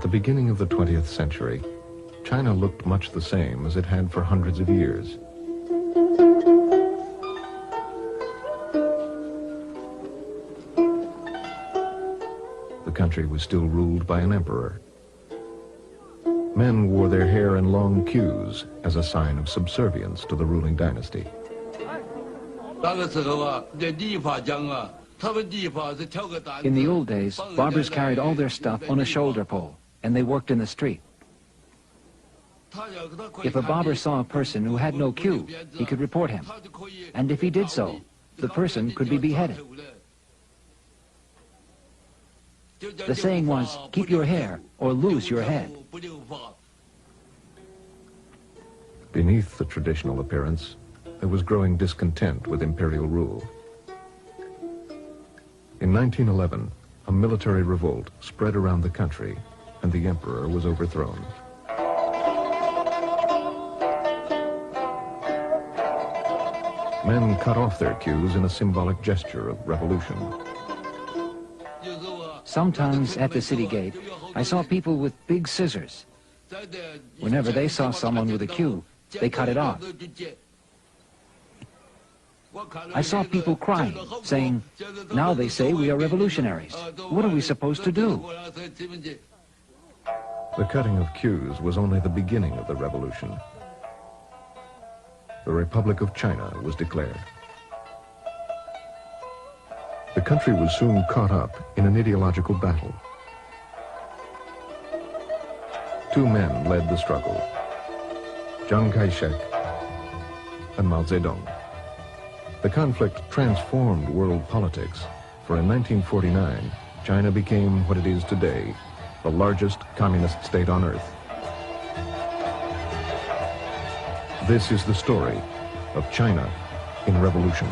the beginning of the 20th century, China looked much the same as it had for hundreds of years. The country was still ruled by an emperor. Men wore their hair in long queues as a sign of subservience to the ruling dynasty. In the old days, barbers carried all their stuff on a shoulder pole, and they worked in the street. If a barber saw a person who had no queue, he could report him. And if he did so, the person could be beheaded. The saying was, keep your hair or lose your head. Beneath the traditional appearance, there was growing discontent with imperial rule. In 1911, a military revolt spread around the country, and the emperor was overthrown. Men cut off their queues in a symbolic gesture of revolution. Sometimes at the city gate, I saw people with big scissors. Whenever they saw someone with a queue, they cut it off. I saw people crying, saying, now they say we are revolutionaries. What are we supposed to do? The cutting of queues was only the beginning of the revolution. The Republic of China was declared. The country was soon caught up in an ideological battle. Two men led the struggle, Chiang Kai-shek and Mao Zedong. The conflict transformed world politics, for in 1949, China became what it is today, the largest communist state on earth. This is the story of China in revolution.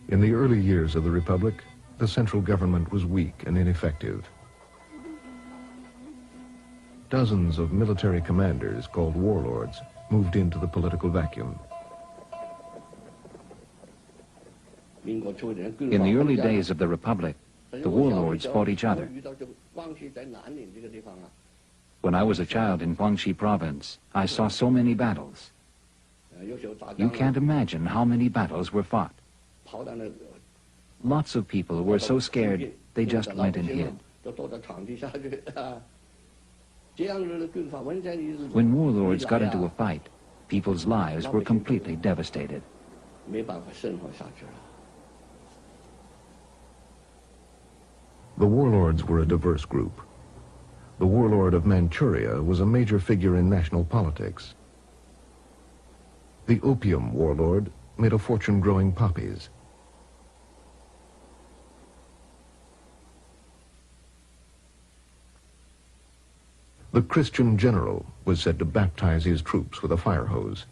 In the early years of the Republic, the central government was weak and ineffective. Dozens of military commanders, called warlords, moved into the political vacuum. In the early days of the Republic, the warlords fought each other. When I was a child in Guangxi province, I saw so many battles. You can't imagine how many battles were fought. Lots of people were so scared, they just went and hid. When warlords got into a fight, people's lives were completely devastated. The warlords were a diverse group. The warlord of Manchuria was a major figure in national politics. The opium warlord made a fortune growing poppies. The Christian general was said to baptize his troops with a fire hose.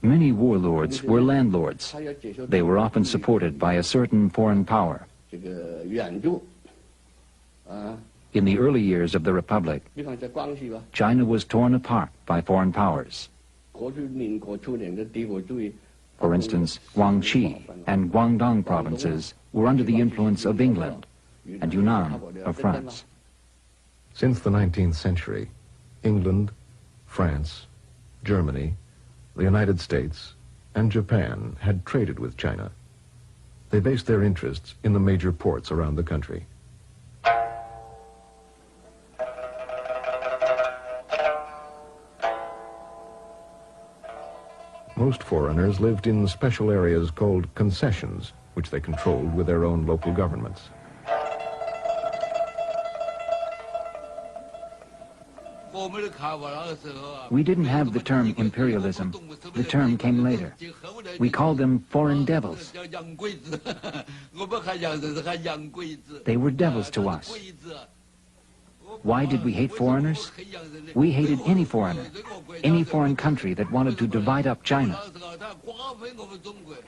Many warlords were landlords. They were often supported by a certain foreign power. In the early years of the Republic, China was torn apart by foreign powers. For instance, Guangxi and Guangdong provinces were under the influence of England and Yunnan of France. Since the 19th century, England, France, Germany, the United States, and Japan had traded with China. They based their interests in the major ports around the country. Most foreigners lived in special areas called concessions, which they controlled with their own local governments. We didn't have the term imperialism. The term came later. We called them foreign devils. They were devils to us. Why did we hate foreigners? We hated any foreigner, any foreign country that wanted to divide up China.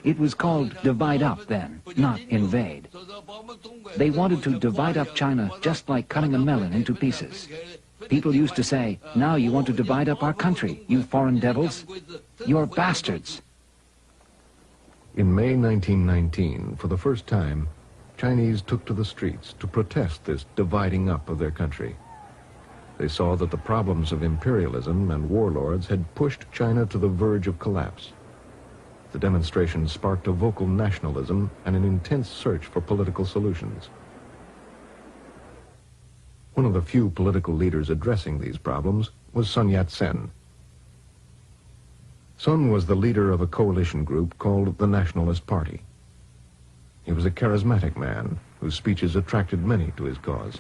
It was called divide up then, not invade. They wanted to divide up China just like cutting a melon into pieces. People used to say, now you want to divide up our country, you foreign devils. You're bastards. In May 1919, for the first time, Chinese took to the streets to protest this dividing up of their country. They saw that the problems of imperialism and warlords had pushed China to the verge of collapse. The demonstrations sparked a vocal nationalism and an intense search for political solutions. One of the few political leaders addressing these problems was Sun Yat-sen. Sun was the leader of a coalition group called the Nationalist Party. He was a charismatic man whose speeches attracted many to his cause.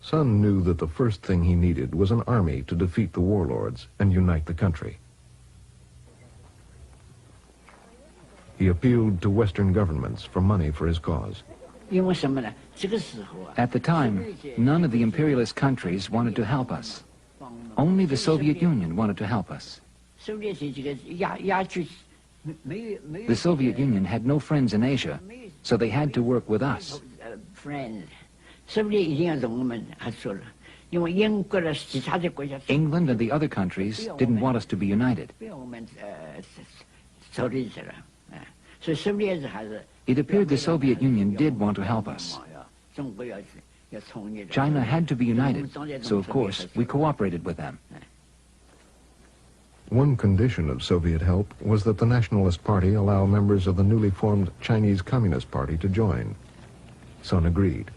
Sun knew that the first thing he needed was an army to defeat the warlords and unite the country. He appealed to Western governments for money for his cause. At the time, none of the imperialist countries wanted to help us. Only the Soviet Union wanted to help us. The Soviet Union had no friends in Asia, so they had to work with us. England and the other countries didn't want us to be united. It appeared the Soviet Union did want to help us. China had to be united, so of course we cooperated with them. One condition of Soviet help was that the Nationalist Party allow members of the newly formed Chinese Communist Party to join. Sun agreed,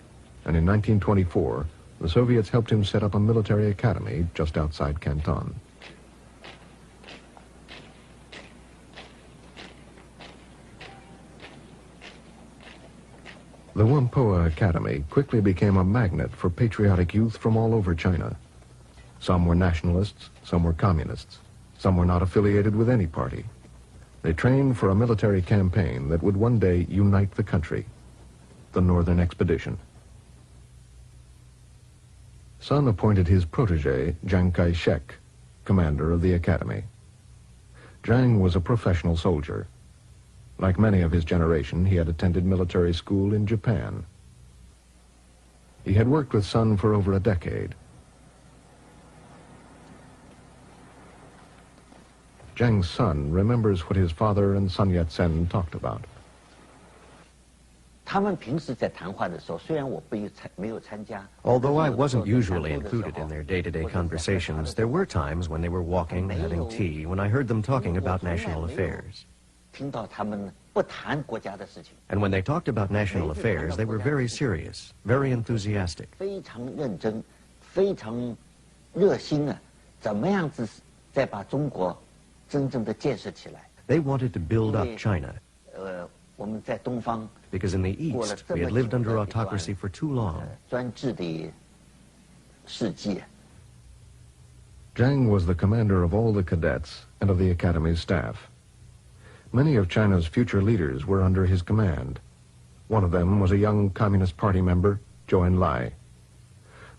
and in 1924, the Soviets helped him set up a military academy just outside Canton. The Whampoa Academy quickly became a magnet for patriotic youth from all over China. Some were nationalists, some were communists. Some were not affiliated with any party. They trained for a military campaign that would one day unite the country, the Northern Expedition. Sun appointed his protege, Chiang Kai-shek, commander of the academy. Chiang was a professional soldier. Like many of his generation, he had attended military school in Japan. He had worked with Sun for over a decade. Chiang's son remembers what his father and Sun Yat-sen talked about. Although I wasn't usually included in their day-to-day conversations, there were times when they were walking, having tea, when I heard them talking about national affairs. And when they talked about national affairs, they were very serious, very enthusiastic. They wanted to build up China, because in the East, we had lived under autocracy for too long. Chiang was the commander of all the cadets and of the academy's staff. Many of China's future leaders were under his command. One of them was a young Communist Party member, Zhou Enlai.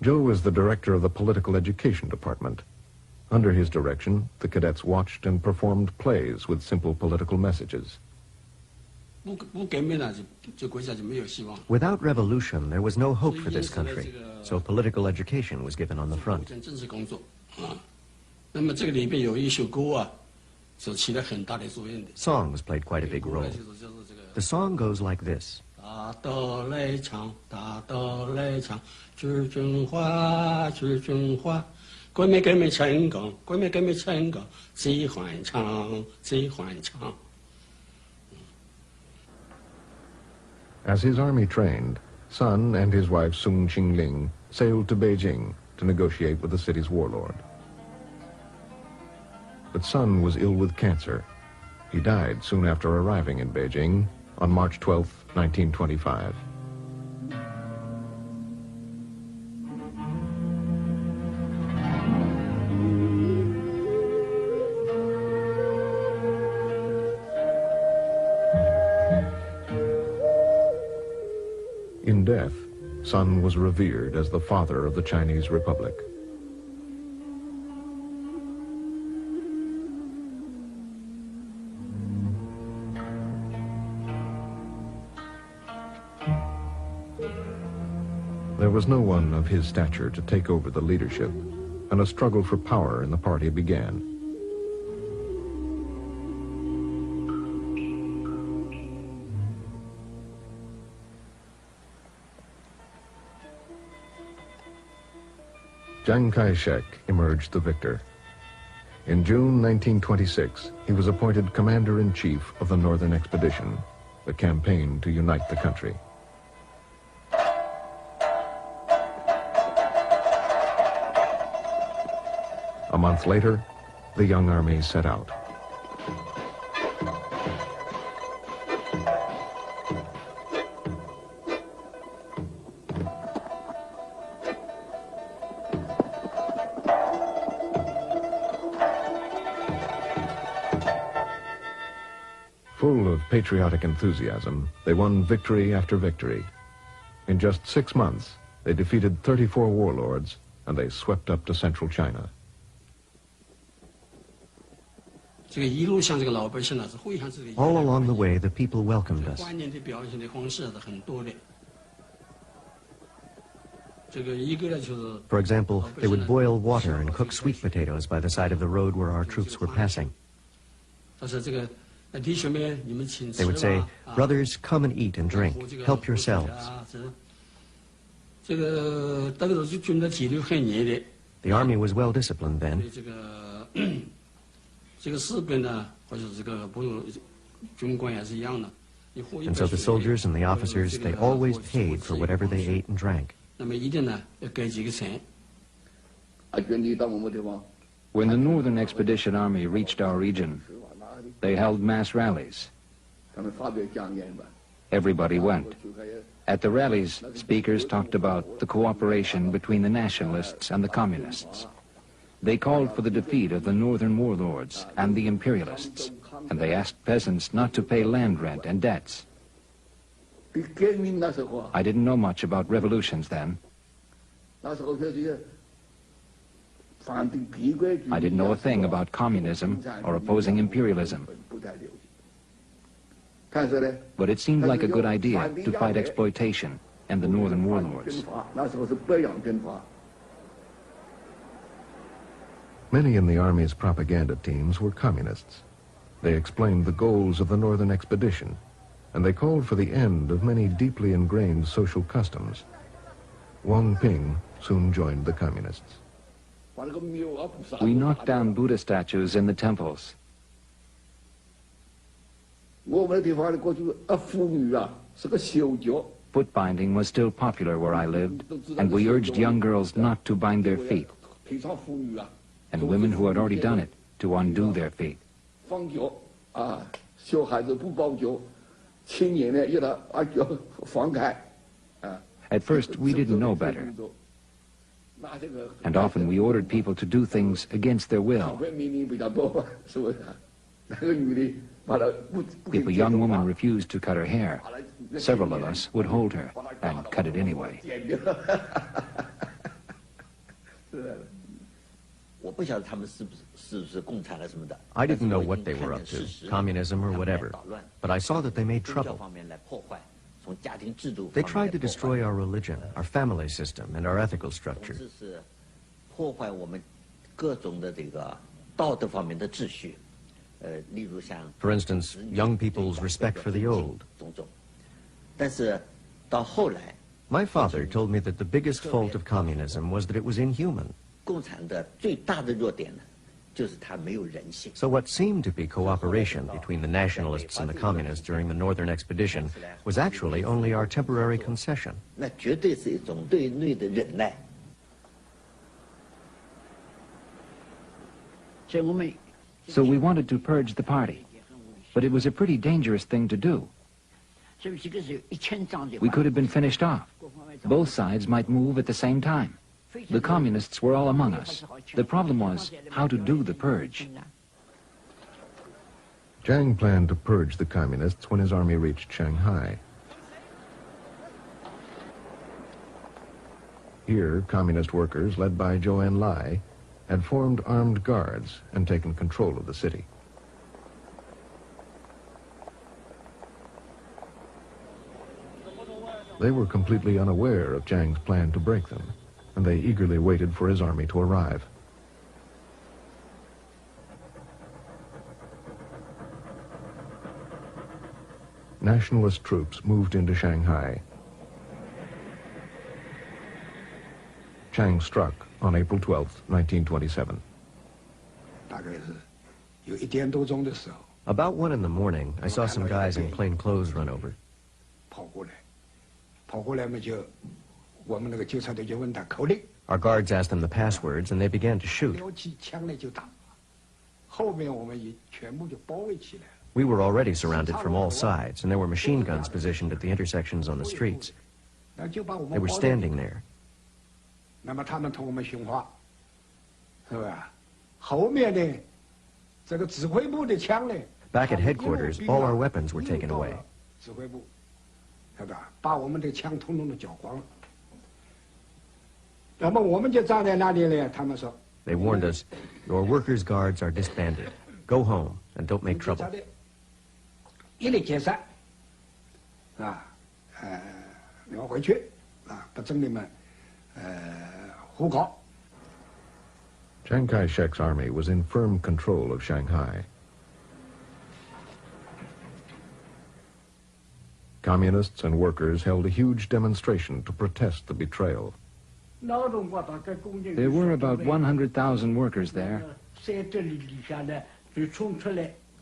Zhou was the director of the political education department. Under his direction, the cadets watched and performed plays with simple political messages. Without revolution, there was no hope for this country, so political education was given on the front. Songs played quite a big role. The song goes like this. As his army trained, Sun and his wife Sun Qingling sailed to Beijing to negotiate with the city's warlord. But Sun was ill with cancer. He died soon after arriving in Beijing on March 12, 1925. In death, Sun was revered as the father of the Chinese Republic. There was no one of his stature to take over the leadership, and a struggle for power in the party began. Chiang Kai-shek emerged the victor. In June 1926, he was appointed Commander-in-Chief of the Northern Expedition, the campaign to unite the country. A month later, the young army set out. Full of patriotic enthusiasm, they won victory after victory. In just 6 months, they defeated 34 warlords, and they swept up to central China. All along the way, the people welcomed us. For example, they would boil water and cook sweet potatoes by the side of the road where our troops were passing. They would say, "Brothers, come and eat and drink. Help yourselves." The army was well disciplined then. And so the soldiers and the officers, they always paid for whatever they ate and drank. When the Northern Expedition Army reached our region, they held mass rallies. Everybody went. At the rallies, speakers talked about the cooperation between the nationalists and the communists. They called for the defeat of the northern warlords and the imperialists, and they asked peasants not to pay land rent and debts. I didn't know much about revolutions then. I didn't know a thing about communism or opposing imperialism. But it seemed like a good idea to fight exploitation and the northern warlords. Many in the Army's propaganda teams were communists. They explained the goals of the Northern Expedition, and they called for the end of many deeply ingrained social customs. Wang Ping soon joined the communists. We knocked down Buddha statues in the temples. Foot binding was still popular where I lived, and we urged young girls not to bind their feet, and women who had already done it to undo their feet. At first, we didn't know better, and often we ordered people to do things against their will. If a young woman refused to cut her hair, several of us would hold her and cut it anyway. I didn't know what they were up to, communism or whatever, but I saw that they made trouble. They tried to destroy our religion, our family system, and our ethical structure. For instance, young people's respect for the old. My father told me that the biggest fault of communism was that it was inhuman. So what seemed to be cooperation between the nationalists and the communists during the Northern Expedition was actually only our temporary concession. So we wanted to purge the party, but it was a pretty dangerous thing to do. We could have been finished off. Both sides might move at the same time. The communists were all among us. The problem was how to do the purge. Chiang planned to purge the communists when his army reached Shanghai. Here, communist workers, led by Zhou Enlai, had formed armed guards and taken control of the city. They were completely unaware of Chiang's plan to break them, and they eagerly waited for his army to arrive. Nationalist troops moved into Shanghai. Chiang struck on April 12, 1927. About 1 in the morning, I saw some guys in plain clothes run over. Our guards asked them the passwords, and they began to shoot. We were already surrounded from all sides, and there were machine guns positioned at the intersections on the streets. They were standing there. Back at headquarters, all our weapons were taken away. They warned us, your workers' guards are disbanded. Go home and don't make trouble. Chiang Kai-shek's army was in firm control of Shanghai. Communists and workers held a huge demonstration to protest the betrayal. There were about 100,000 workers there.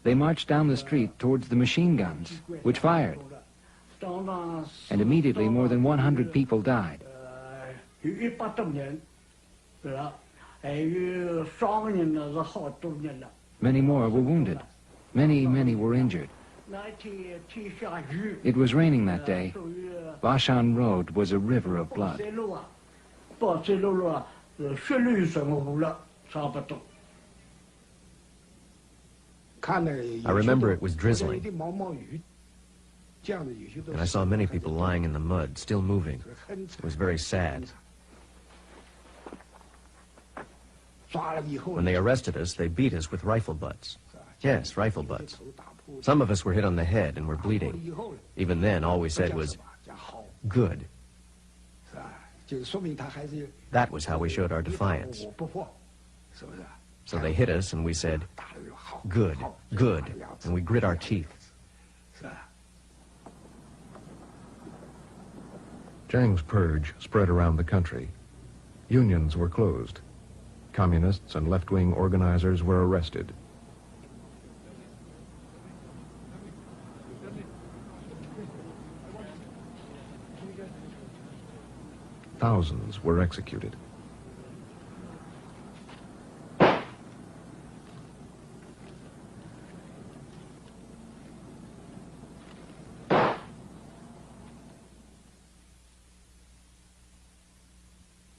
They marched down the street towards the machine guns, which fired. And immediately more than 100 people died. Many more were wounded. Many were injured. It was raining that day. Bashan Road was a river of blood. I remember it was drizzling, and I saw many people lying in the mud, still moving. It was very sad. When they arrested us, they beat us with rifle butts. Yes, rifle butts. Some of us were hit on the head and were bleeding. Even then, all we said was, good. That was how we showed our defiance. So they hit us and we said, good, good, and we grit our teeth. Chiang's purge spread around the country. Unions were closed. Communists and left-wing organizers were arrested. Thousands were executed.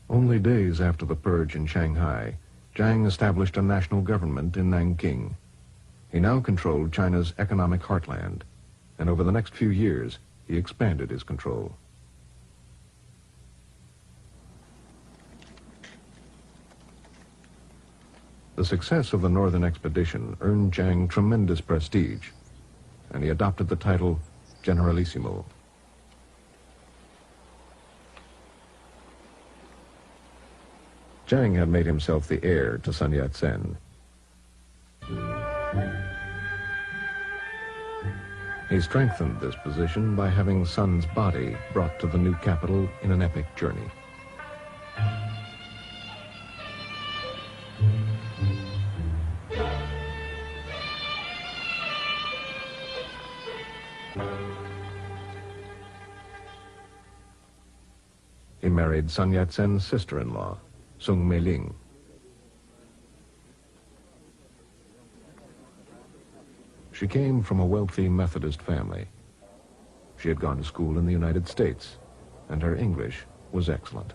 Only days after the purge in Shanghai, Chiang established a national government in Nanking. He now controlled China's economic heartland, and over the next few years, he expanded his control. The success of the Northern Expedition earned Chiang tremendous prestige, and he adopted the title Generalissimo. Chiang had made himself the heir to Sun Yat-sen. He strengthened this position by having Sun's body brought to the new capital in an epic journey. He married Sun Yat-sen's sister-in-law, Sung Mei-ling. She came from a wealthy Methodist family. She had gone to school in the United States, and her English was excellent.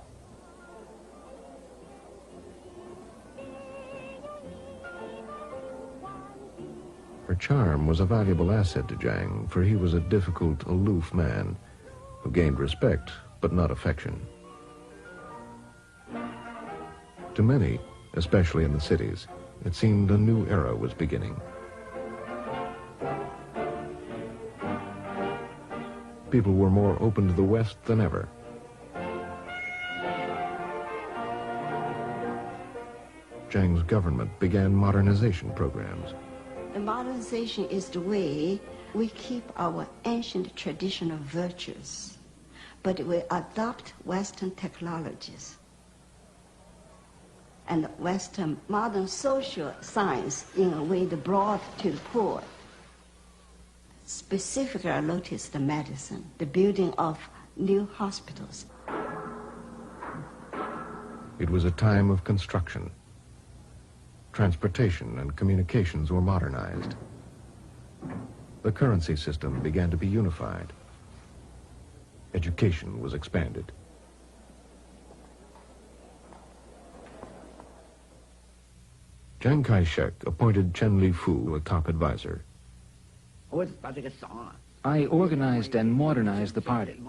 Her charm was a valuable asset to Jiang, for he was a difficult, aloof man who gained respect, but not affection. To many, especially in the cities, it seemed a new era was beginning. People were more open to the West than ever. Jiang's government began modernization programs. The modernization is the way we keep our ancient traditional virtues, but we adopt Western technologies and Western modern social science in a way that brought to the poor. Specifically, I noticed the medicine, the building of new hospitals. It was a time of construction. Transportation and communications were modernized. The currency system began to be unified. Education was expanded. Chiang Kai-shek appointed Chen Li-fu a top advisor. I organized and modernized the party.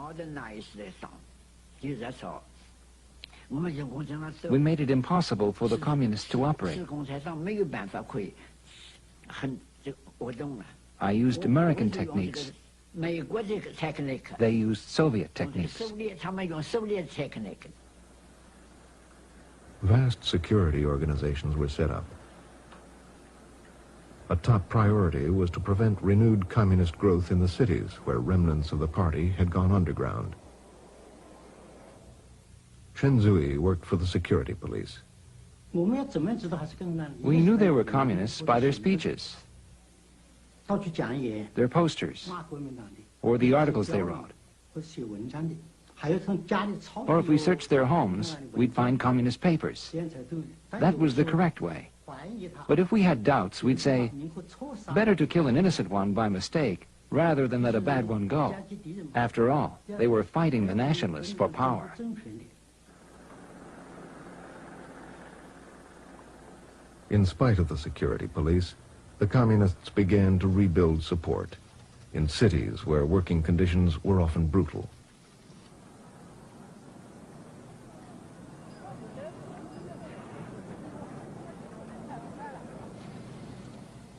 We made it impossible for the communists to operate. I used American techniques. They used Soviet techniques. Vast security organizations were set up. A top priority was to prevent renewed communist growth in the cities where remnants of the party had gone underground. Chen Zui worked for the security police. We knew they were communists by their speeches, their posters, or the articles they wrote. Or if we searched their homes, we'd find communist papers. That was the correct way. But if we had doubts, we'd say, better to kill an innocent one by mistake rather than let a bad one go. After all, they were fighting the nationalists for power. In spite of the security police, the communists began to rebuild support in cities where working conditions were often brutal.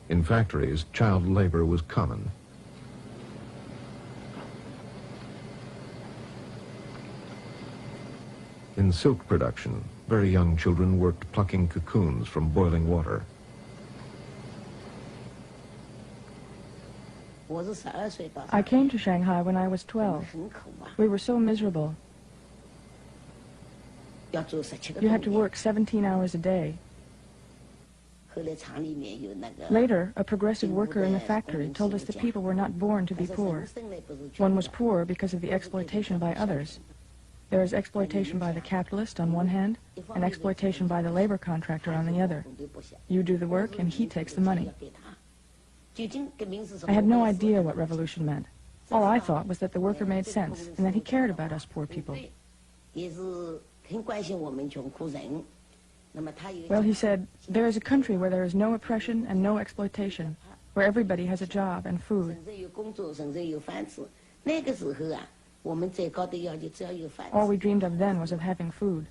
In factories, child labor was common. In silk production, very young children worked plucking cocoons from boiling water. I came to Shanghai when I was 12. We were so miserable. You had to work 17 hours a day. Later, a progressive worker in the factory told us that people were not born to be poor. One was poor because of the exploitation by others. There is exploitation by the capitalist on one hand, and exploitation by the labor contractor on the other. You do the work, and he takes the money. I had no idea what revolution meant. All I thought was that the worker made sense, and that he cared about us poor people. Well, he said, there is a country where there is no oppression and no exploitation, where everybody has a job and food. All we dreamed of then was of having food.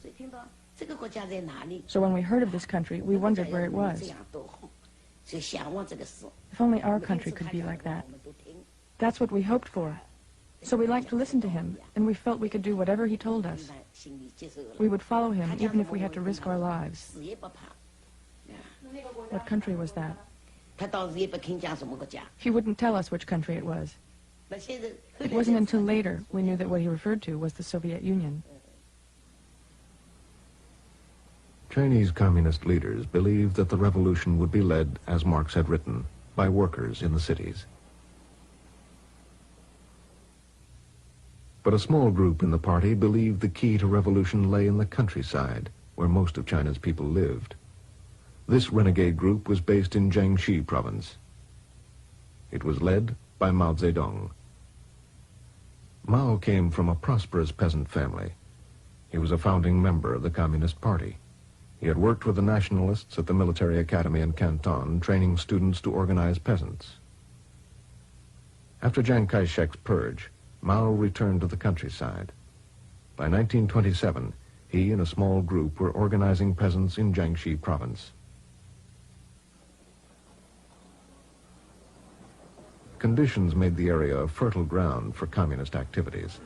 So when we heard of this country, we wondered where it was. If only our country could be like that. That's what we hoped for. So we liked to listen to him, and we felt we could do whatever he told us. We would follow him, even if we had to risk our lives. What country was that? He wouldn't tell us which country it was. It wasn't until later we knew that what he referred to was the Soviet Union. Chinese communist leaders believed that the revolution would be led, as Marx had written, by workers in the cities. But a small group in the party believed the key to revolution lay in the countryside, where most of China's people lived. This renegade group was based in Jiangxi province. It was led by Mao Zedong. Mao came from a prosperous peasant family. He was a founding member of the Communist Party. He had worked with the nationalists at the military academy in Canton, training students to organize peasants. After Chiang Kai-shek's purge, Mao returned to the countryside. By 1927, he and a small group were organizing peasants in Jiangxi province. Conditions made the area a fertile ground for communist activities.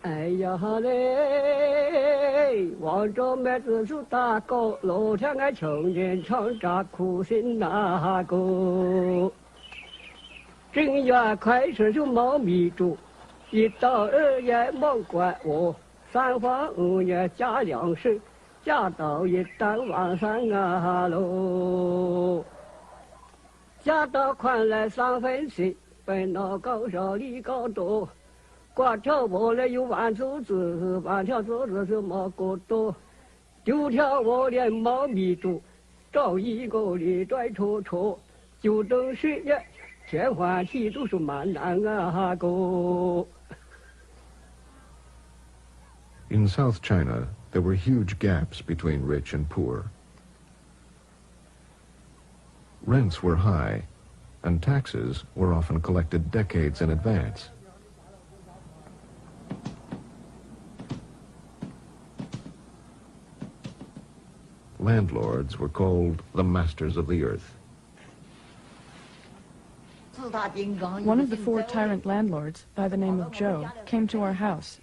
哎呀哈嘞，望着妹子树大高，楼上个穷人唱着苦心那个。正月开始就忙米煮，一到2月忙管我，3房5月加粮食，加到一到晚上啊喽，加到宽来3分7，本脑高少力高多。 挂条我来有万竹子，万条竹子是毛骨头，9条我连毛米煮，找一个里拽戳戳，就等10月，天欢喜都是蛮难啊个。In South China, there were huge gaps between rich and poor. Rents were high, and taxes were often collected decades in advance. Landlords were called the masters of the earth. One of the 4 tyrant landlords, by the name of Joe, came to our house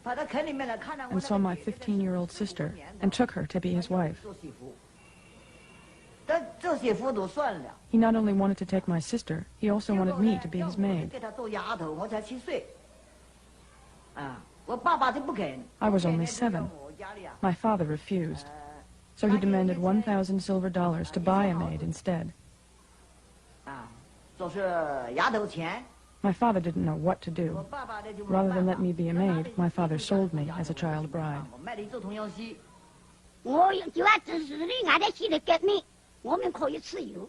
and saw my 15-year-old sister and took her to be his wife. He not only wanted to take my sister, he also wanted me to be his maid. I was only 7. My father refused. So he demanded 1,000 silver dollars to buy a maid instead. My father didn't know what to do. Rather than let me be a maid, my father sold me as a child bride.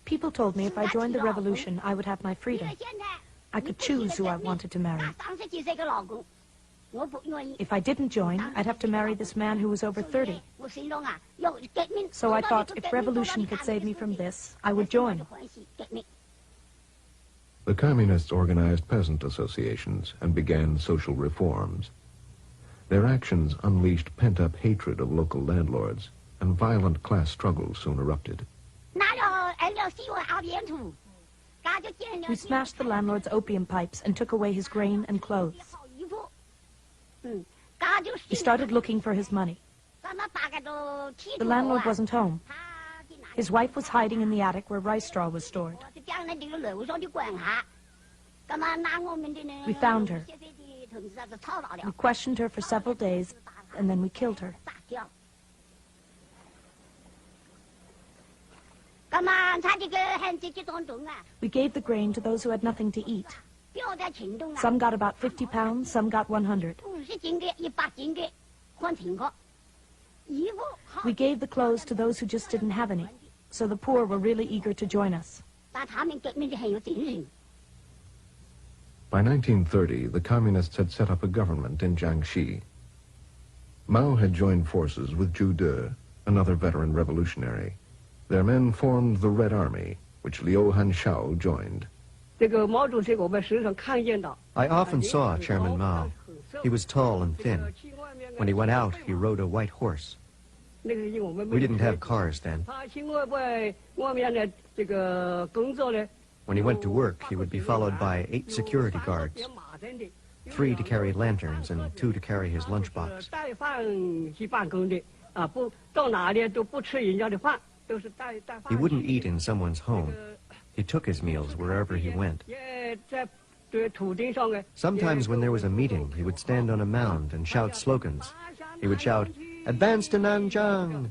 People told me if I joined the revolution, I would have my freedom. I could choose who I wanted to marry. If I didn't join, I'd have to marry this man who was over 30. So I thought if revolution could save me from this, I would join. The communists organized peasant associations and began social reforms. Their actions unleashed pent-up hatred of local landlords, and violent class struggles soon erupted. We smashed the landlord's opium pipes and took away his grain and clothes. He started looking for his money. The landlord wasn't home. His wife was hiding in the attic where rice straw was stored. We found her. We questioned her for several days, and then we killed her. We gave the grain to those who had nothing to eat. Some got about 50 pounds, some got 100. We gave the clothes to those who just didn't have any, so the poor were really eager to join us. By 1930, the communists had set up a government in Jiangxi. Mao had joined forces with Zhu De, another veteran revolutionary. Their men formed the Red Army, which Liu Hanshao joined. I often saw Chairman Mao. He was tall and thin. When he went out, he rode a white horse. We didn't have cars then. When he went to work, he would be followed by 8 security guards, 3 to carry lanterns and 2 to carry his lunchbox. He wouldn't eat in someone's home. He took his meals wherever he went. Sometimes when there was a meeting, he would stand on a mound and shout slogans. He would shout, "Advance to Nanjing!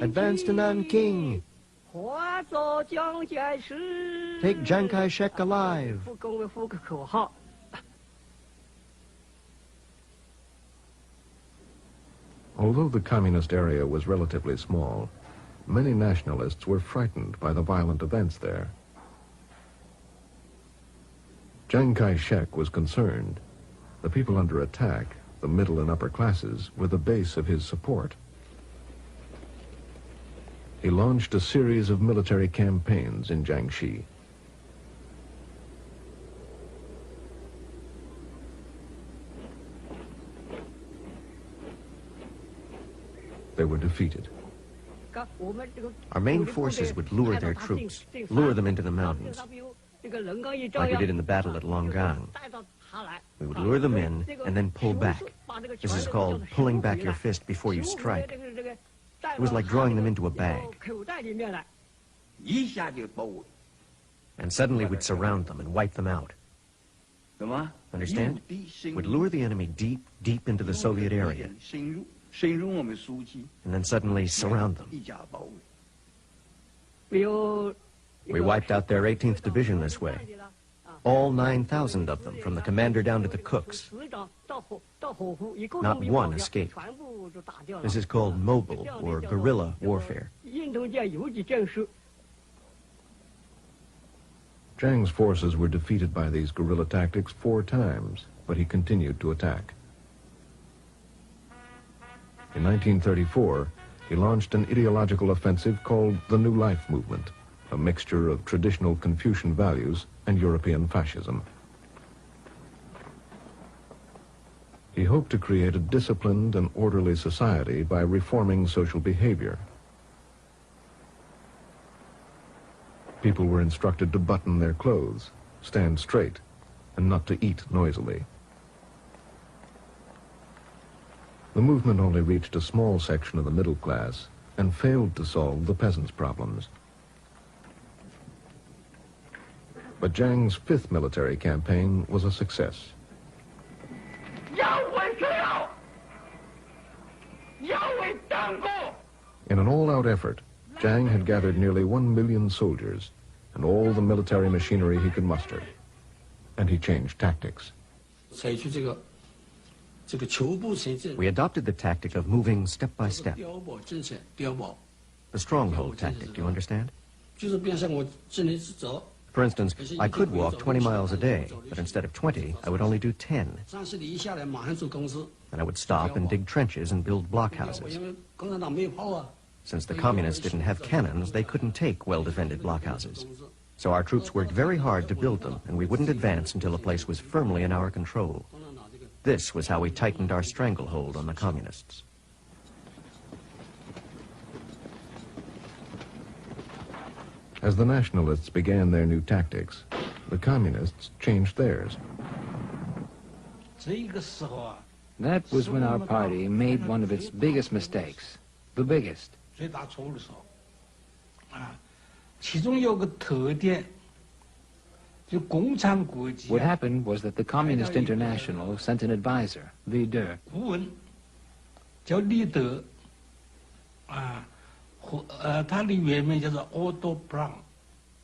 Advance to Nanking! Take Chiang Kai-shek alive!" Although the communist area was relatively small, many nationalists were frightened by the violent events there. Chiang Kai-shek was concerned. The people under attack, the middle and upper classes, were the base of his support. He launched a series of military campaigns in Jiangxi. They were defeated. Our main forces would lure their troops, lure them into the mountains, like we did in the battle at Longgang. We would lure them in and then pull back. This is called pulling back your fist before you strike. It was like drawing them into a bag. And suddenly we'd surround them and wipe them out. Understand? We'd lure the enemy deep, deep into the Soviet area. And then suddenly surround them. We wiped out their 18th Division this way. All 9,000 of them, from the commander down to the cooks. Not one escaped. This is called mobile or guerrilla warfare. Chiang's forces were defeated by these guerrilla tactics 4 times, but he continued to attack. In 1934, he launched an ideological offensive called the New Life Movement, a mixture of traditional Confucian values and European fascism. He hoped to create a disciplined and orderly society by reforming social behavior. People were instructed to button their clothes, stand straight, and not to eat noisily. The movement only reached a small section of the middle class and failed to solve the peasants' problems. But Jiang's 5th military campaign was a success. In an all-out effort, Chiang had gathered nearly 1 million soldiers and all the military machinery he could muster. And he changed tactics. We adopted the tactic of moving step by step. The stronghold tactic, do you understand? For instance, I could walk 20 miles a day, but instead of 20, I would only do 10. And I would stop and dig trenches and build blockhouses. Since the communists didn't have cannons, they couldn't take well-defended blockhouses. So our troops worked very hard to build them, and we wouldn't advance until a place was firmly in our control. This was how we tightened our stranglehold on the communists. As the nationalists began their new tactics, the communists changed theirs. That was when our party made one of its biggest mistakes. The biggest. What happened was that the Communist International sent an advisor, leader,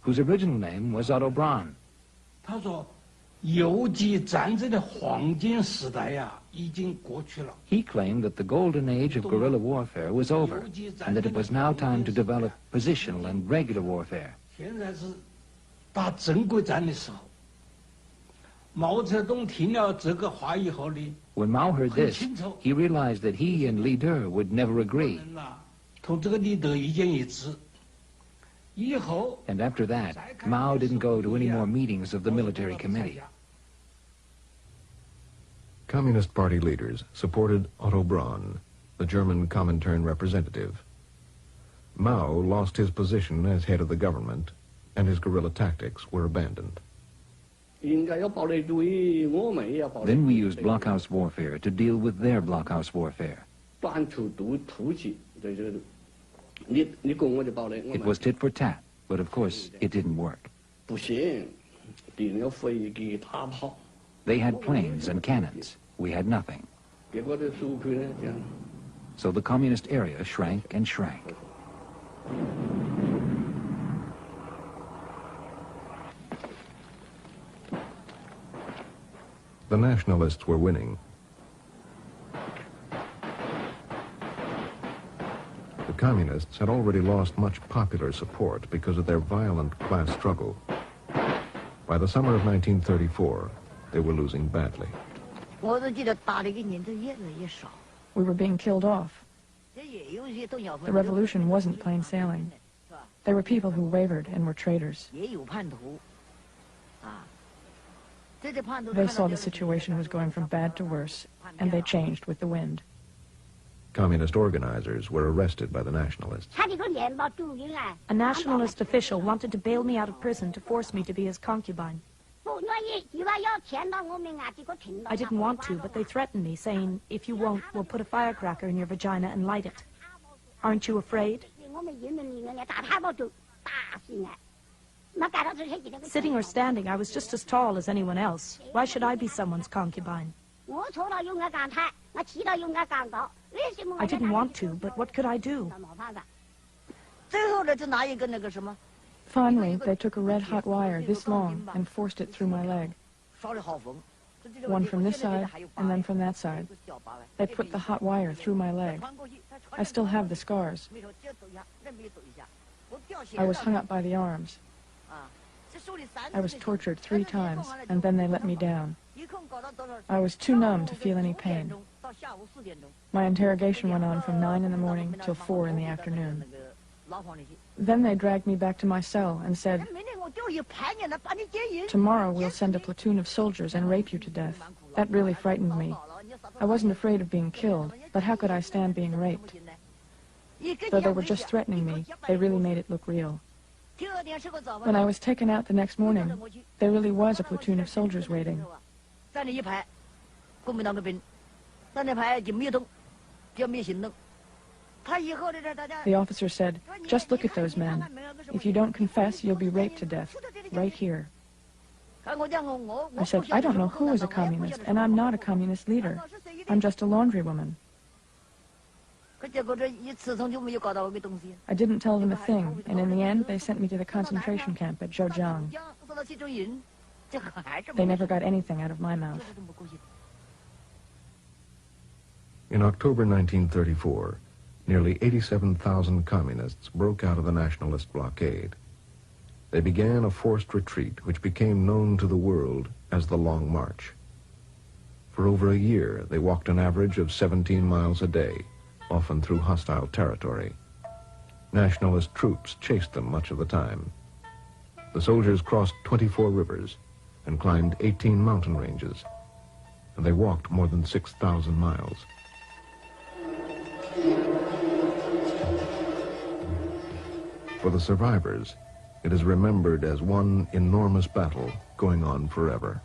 whose original name was Otto Braun. He claimed that the golden age of guerrilla warfare was over, and that it was now time to develop positional and regular warfare. When Mao heard this, he realized that he and Li De would never agree. And after that, Mao didn't go to any more meetings of the military committee. Communist Party leaders supported Otto Braun, the German Comintern representative. Mao lost his position as head of the government, and his guerrilla tactics were abandoned. Then we used blockhouse warfare to deal with their blockhouse warfare. It was tit for tat, but of course it didn't work. They had planes and cannons. We had nothing. So the communist area shrank and shrank. The nationalists were winning. communists had already lost much popular support because of their violent class struggle. By the summer of 1934, they were losing badly. We were being killed off. The revolution wasn't plain sailing. There were people who wavered and were traitors. They saw the situation was going from bad to worse, and they changed with the wind. Communist organizers were arrested by the nationalists. A nationalist official wanted to bail me out of prison to force me to be his concubine. I didn't want to, but they threatened me, saying, if you won't, we'll put a firecracker in your vagina and light it. Aren't you afraid? Sitting or standing, I was just as tall as anyone else. Why should I be someone's concubine? I didn't want to, but what could I do? Finally, they took a red-hot wire this long and forced it through my leg. One from this side, and then from that side. They put the hot wire through my leg. I still have the scars. I was hung up by the arms. I was tortured 3 times, and then they let me down. I was too numb to feel any pain. My interrogation went on from 9 in the morning till 4 in the afternoon. Then they dragged me back to my cell and said, tomorrow we'll send a platoon of soldiers and rape you to death. That really frightened me. I wasn't afraid of being killed, but how could I stand being raped? Though they were just threatening me, they really made it look real. When I was taken out the next morning, there really was a platoon of soldiers waiting. The officer said, just look at those men. If you don't confess, you'll be raped to death, right here. I said, I don't know who is a communist, and I'm not a communist leader. I'm just a laundrywoman. I didn't tell them a thing, and in the end, they sent me to the concentration camp at Zhejiang. They never got anything out of my mouth. In October 1934, nearly 87,000 communists broke out of the nationalist blockade. They began a forced retreat which became known to the world as the Long March. For over a year, they walked an average of 17 miles a day, often through hostile territory. Nationalist troops chased them much of the time. The soldiers crossed 24 rivers and climbed 18 mountain ranges, and they walked more than 6,000 miles. For the survivors, it is remembered as one enormous battle going on forever.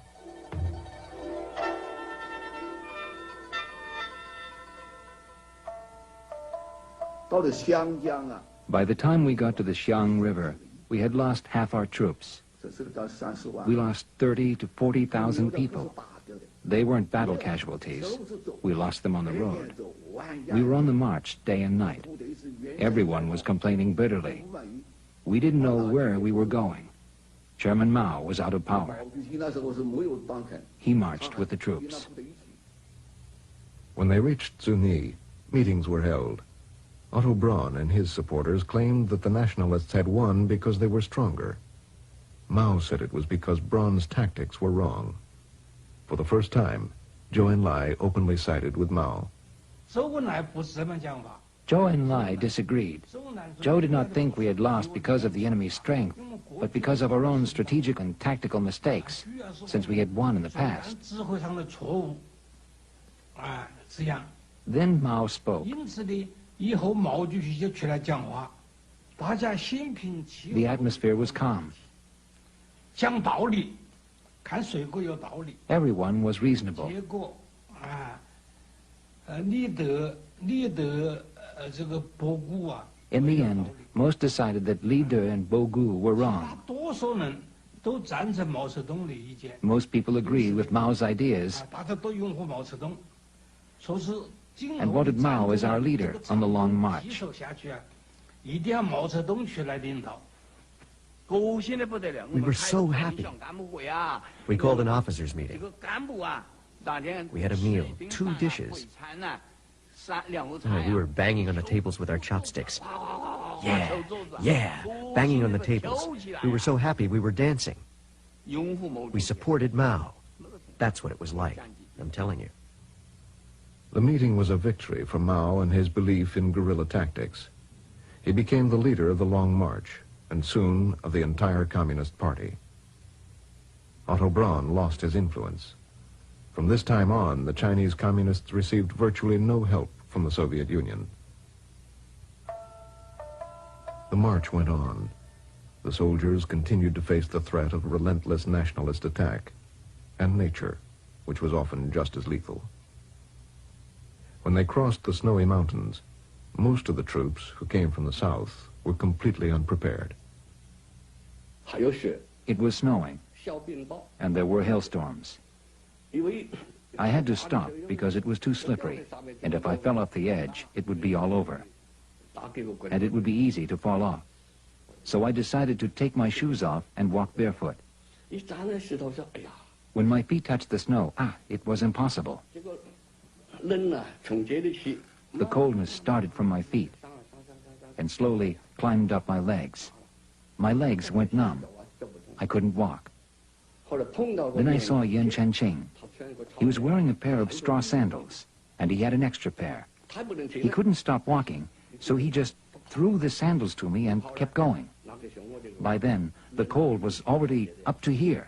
By the time we got to the Xiang River, we had lost half our troops. We lost 30 to 40,000 people. They weren't battle casualties. We lost them on the road. We were on the march day and night. Everyone was complaining bitterly. We didn't know where we were going. Chairman Mao was out of power. He marched with the troops. When they reached Zunyi, meetings were held. Otto Braun and his supporters claimed that the nationalists had won because they were stronger. Mao said it was because Braun's tactics were wrong. For the first time, Zhou Enlai openly sided with Mao. Zhou Enlai disagreed. Zhou did not think we had lost because of the enemy's strength, but because of our own strategic and tactical mistakes, since we had won in the past. Then Mao spoke. The atmosphere was calm. Everyone was reasonable. In the end, most decided that Li De and Bogu were wrong. Most people agreed with Mao's ideas and wanted Mao as our leader on the Long March. We were so happy. We called an officers' meeting. We had a meal, 2 dishes. Oh, we were banging on the tables with our chopsticks. Yeah, yeah, banging on the tables. We were so happy we were dancing. We supported Mao. That's what it was like, I'm telling you. The meeting was a victory for Mao and his belief in guerrilla tactics. He became the leader of the Long March, and soon of the entire Communist Party. Otto Braun lost his influence. From this time on, the Chinese Communists received virtually no help from the Soviet Union. The march went on. The soldiers continued to face the threat of relentless nationalist attack, and nature, which was often just as lethal. When they crossed the snowy mountains, most of the troops who came from the south were completely unprepared. It was snowing, and there were hailstorms. I had to stop because it was too slippery, and if I fell off the edge, it would be all over. And it would be easy to fall off. So I decided to take my shoes off and walk barefoot. When my feet touched the snow, it was impossible. The coldness started from my feet and slowly climbed up my legs. My legs went numb. I couldn't walk. Then I saw Yan Chenqing. He was wearing a pair of straw sandals, and he had an extra pair. He couldn't stop walking, so he just threw the sandals to me and kept going. By then, the cold was already up to here.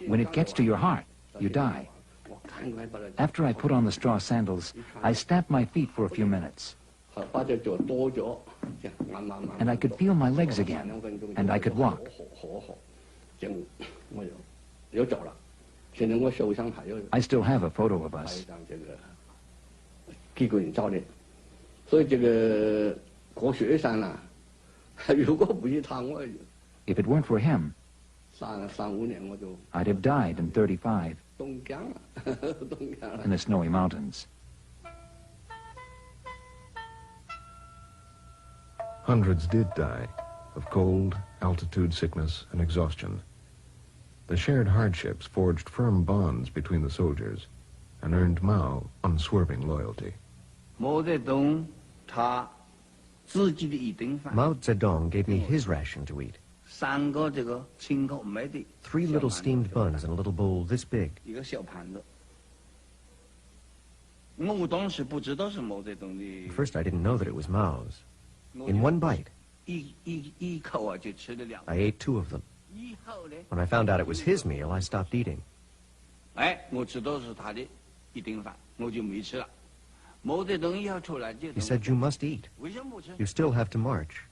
When it gets to your heart, you die. After I put on the straw sandals, I stamped my feet for a few minutes. And I could feel my legs again, and I could walk. I still have a photo of us. If it weren't for him, I'd have died in 35 in the snowy mountains. Hundreds did die of cold, altitude sickness, and exhaustion. The shared hardships forged firm bonds between the soldiers and earned Mao unswerving loyalty. Mao Zedong gave me his ration to eat. 3 little steamed buns in a little bowl this big. At first I didn't know that it was Mao's. In one bite, I ate 2 of them. When I found out it was his meal, I stopped eating. He said, "You must eat. You still have to march."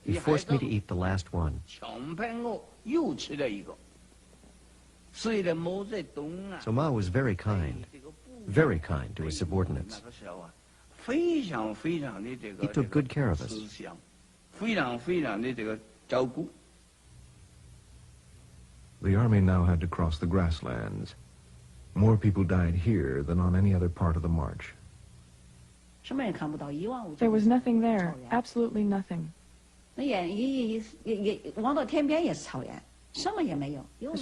He forced me to eat the last one. So Mao was very kind to his subordinates. He took good care of us. The army now had to cross the grasslands. More people died here than on any other part of the march. There was nothing there, absolutely nothing. As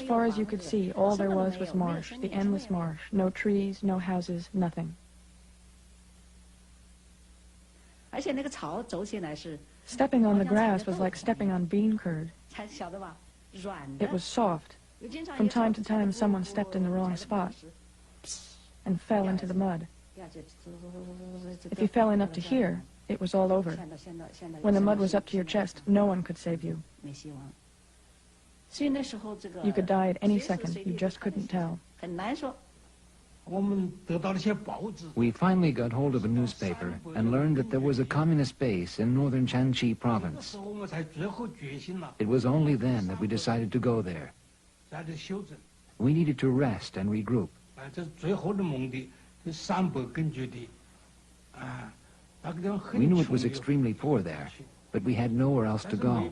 far as you could see, all there was marsh, the endless marsh. No trees, no houses, nothing. Stepping on the grass was like stepping on bean curd. It was soft. From time to time, someone stepped in the wrong spot and fell into the mud. If you fell in up to here, it was all over. When the mud was up to your chest, no one could save you. You could die at any second. You just couldn't tell. We finally got hold of a newspaper and learned that there was a communist base in northern Shanxi province. It was only then that we decided to go there. We needed to rest and regroup. We knew it was extremely poor there, but we had nowhere else to go.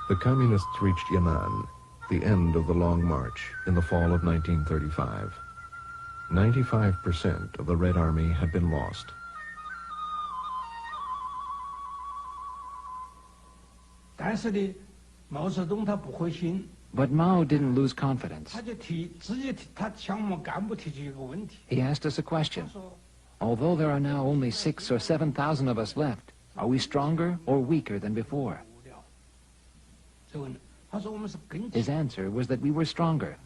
The Communists reached Yan'an, the end of the Long March, in the fall of 1935. 95% of the Red Army had been lost. But Mao didn't lose confidence. He asked us a question. Although there are now only 6,000 or 7,000 of us left, are we stronger or weaker than before? His answer was that we were stronger.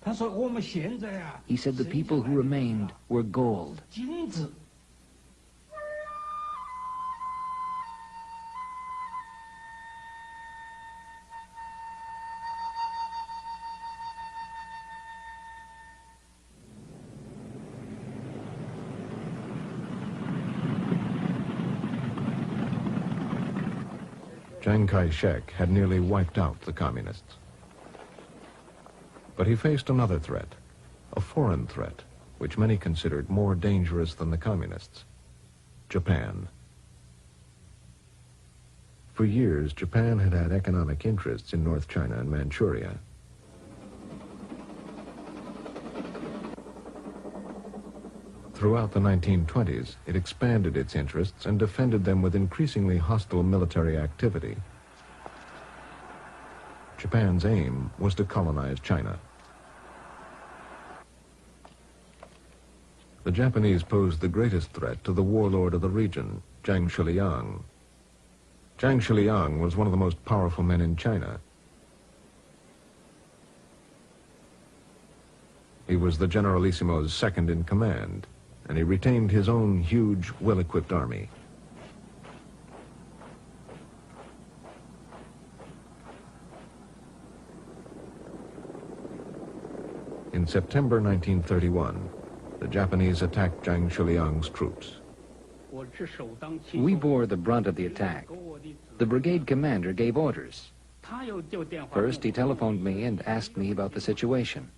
He said the people who remained were gold. Chiang Kai-shek had nearly wiped out the communists. But he faced another threat, a foreign threat, which many considered more dangerous than the communists: Japan. For years, Japan had had economic interests in North China and Manchuria. Throughout the 1920s, it expanded its interests and defended them with increasingly hostile military activity. Japan's aim was to colonize China. The Japanese posed the greatest threat to the warlord of the region, Zhang Shiliang. Zhang Shiliang was one of the most powerful men in China. He was the Generalissimo's second in command, and he retained his own huge, well-equipped army. In September 1931, the Japanese attacked Zhang Shiliang's troops. We bore the brunt of the attack. The brigade commander gave orders. First, he telephoned me and asked me about the situation.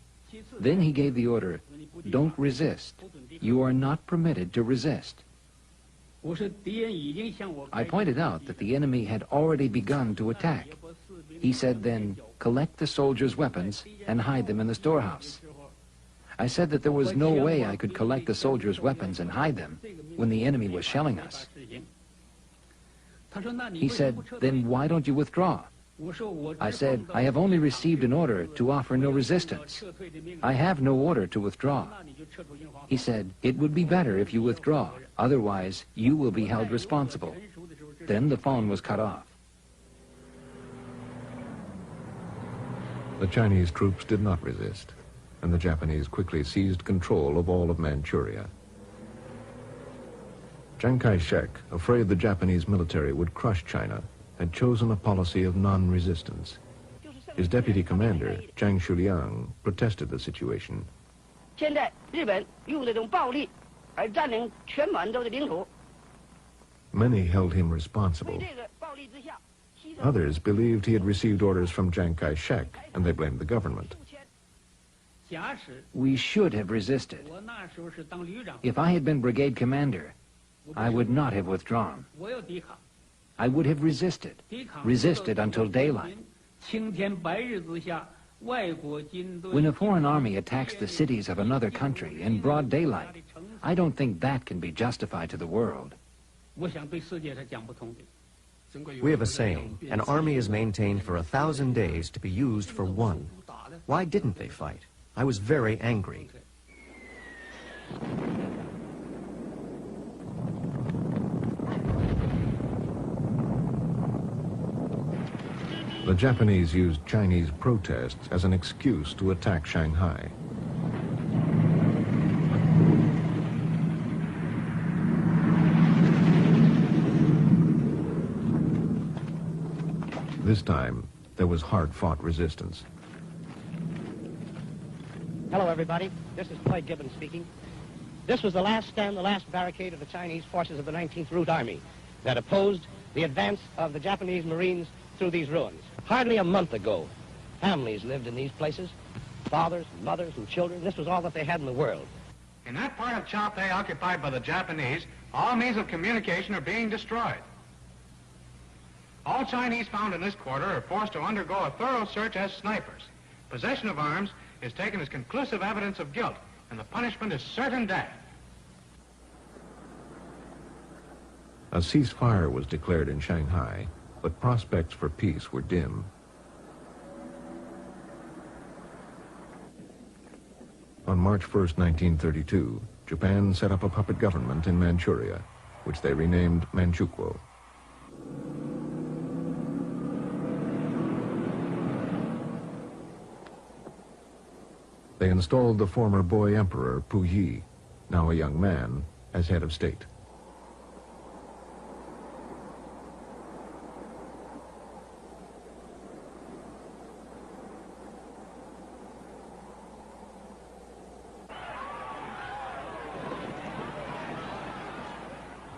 Then he gave the order, "Don't resist. You are not permitted to resist." I pointed out that the enemy had already begun to attack. He said then, "Collect the soldiers' weapons and hide them in the storehouse." I said that there was no way I could collect the soldiers' weapons and hide them when the enemy was shelling us. He said, "Then why don't you withdraw?" I said, "I have only received an order to offer no resistance. I have no order to withdraw." He said, "It would be better if you withdraw. Otherwise, you will be held responsible." Then the phone was cut off. The Chinese troops did not resist, and the Japanese quickly seized control of all of Manchuria. Chiang Kai-shek, afraid the Japanese military would crush China, had chosen a policy of non-resistance. His deputy commander, Zhang Shiliang, protested the situation. Many held him responsible. Others believed he had received orders from Chiang Kai-shek, and they blamed the government. We should have resisted. If I had been brigade commander, I would not have withdrawn. I would have resisted until daylight. When a foreign army attacks the cities of another country in broad daylight, I don't think that can be justified to the world. We have a saying, an army is maintained for 1,000 days to be used for one. Why didn't they fight? I was very angry. The Japanese used Chinese protests as an excuse to attack Shanghai. This time, there was hard-fought resistance. Hello, everybody. This is Floyd Gibbons speaking. This was the last stand, the last barricade of the Chinese forces of the 19th Route Army that opposed the advance of the Japanese Marines through these ruins. Hardly a month ago, families lived in these places, fathers, mothers, and children. This was all that they had in the world. In that part of Chapay occupied by the Japanese, all means of communication are being destroyed. All Chinese found in this quarter are forced to undergo a thorough search as snipers. Possession of arms is taken as conclusive evidence of guilt, and the punishment is certain death. A ceasefire was declared in Shanghai, but prospects for peace were dim. On March 1st, 1932, Japan set up a puppet government in Manchuria, which they renamed Manchukuo. They installed the former boy emperor, Puyi, now a young man, as head of state.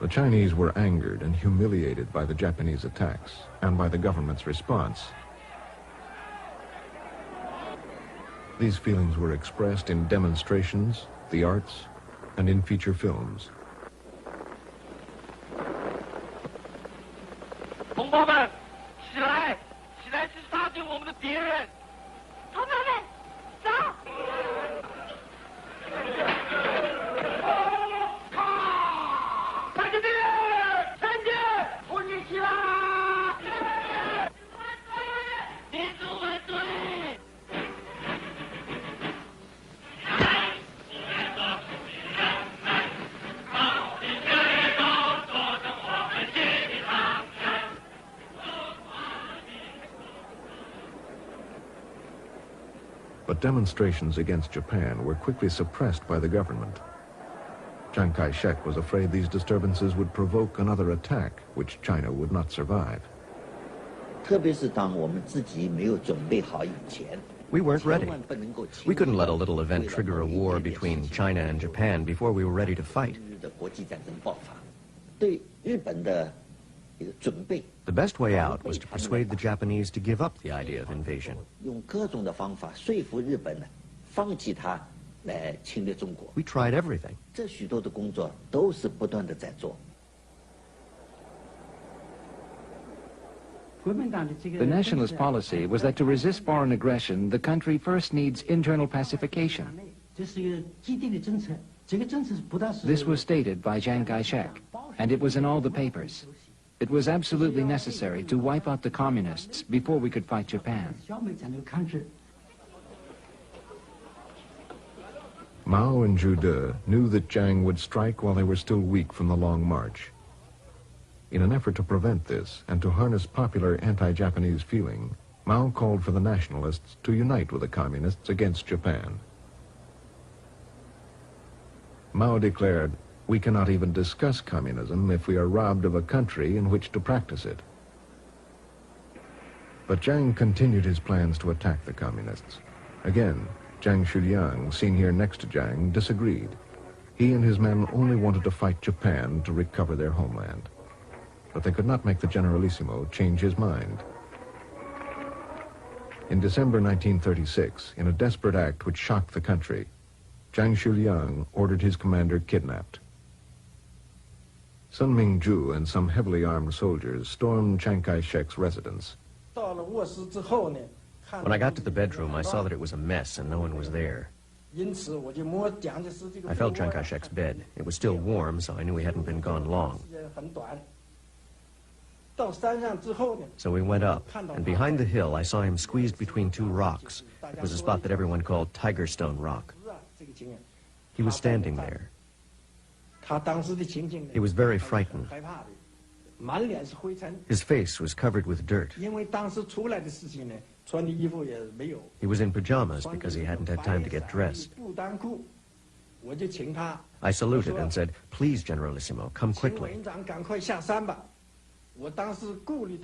The Chinese were angered and humiliated by the Japanese attacks and by the government's response. These feelings were expressed in demonstrations, the arts, and in feature films. 同胞们，起来！起来去杀敌我们的敌人！同胞们，走！看着敌人，看见，同志起来！民族万岁！ But demonstrations against Japan were quickly suppressed by the government. Chiang Kai-shek was afraid these disturbances would provoke another attack, which China would not survive. We weren't ready. We couldn't let a little event trigger a war between China and Japan before we were ready to fight. The best way out was to persuade the Japanese to give up the idea of invasion. We tried everything. The nationalist policy was that to resist foreign aggression, the country first needs internal pacification. This was stated by Chiang Kai-shek, and it was in all the papers. It was absolutely necessary to wipe out the communists before we could fight Japan. Mao and Zhu De knew that Chiang would strike while they were still weak from the long march. In an effort to prevent this and to harness popular anti-Japanese feeling, Mao called for the nationalists to unite with the communists against Japan. Mao declared, "We cannot even discuss communism if we are robbed of a country in which to practice it." But Chiang continued his plans to attack the communists. Again, Zhang Xuliang, seen here next to Chiang, disagreed. He and his men only wanted to fight Japan to recover their homeland. But they could not make the Generalissimo change his mind. In December 1936, in a desperate act which shocked the country, Zhang Xuliang ordered his commander kidnapped. Sun Mingzhu and some heavily armed soldiers stormed Chiang Kai-shek's residence. When I got to the bedroom, I saw that it was a mess and no one was there. I felt Chiang Kai-shek's bed. It was still warm, so I knew he hadn't been gone long. So we went up, and behind the hill I saw him squeezed between two rocks. It was a spot that everyone called Tiger Stone Rock. He was standing there. He was very frightened. His face was covered with dirt. He was in pajamas because he hadn't had time to get dressed. I saluted and said, "Please, Generalissimo, come quickly."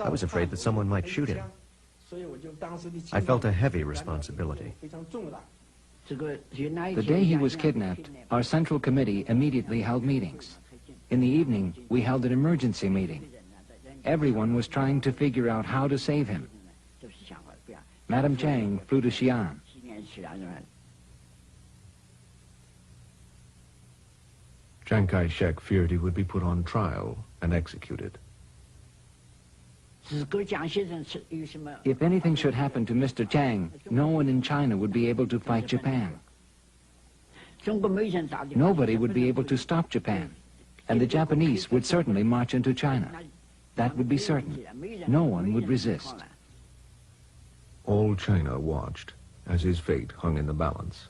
I was afraid that someone might shoot him. I felt a heavy responsibility. The day he was kidnapped, our Central Committee immediately held meetings. In the evening, we held an emergency meeting. Everyone was trying to figure out how to save him. Madam Chiang flew to Xi'an. Chiang Kai-shek feared he would be put on trial and executed. If anything should happen to Mr. Chiang, no one in China would be able to fight Japan. Nobody would be able to stop Japan, and the Japanese would certainly march into China. That would be certain. No one would resist. All China watched as his fate hung in the balance.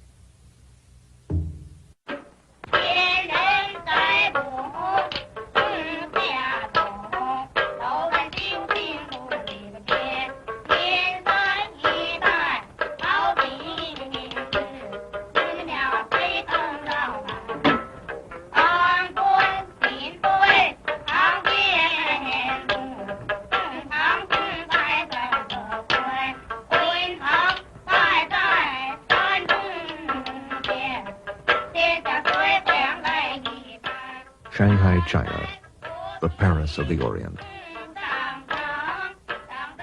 Shanghai, China, the Paris of the Orient.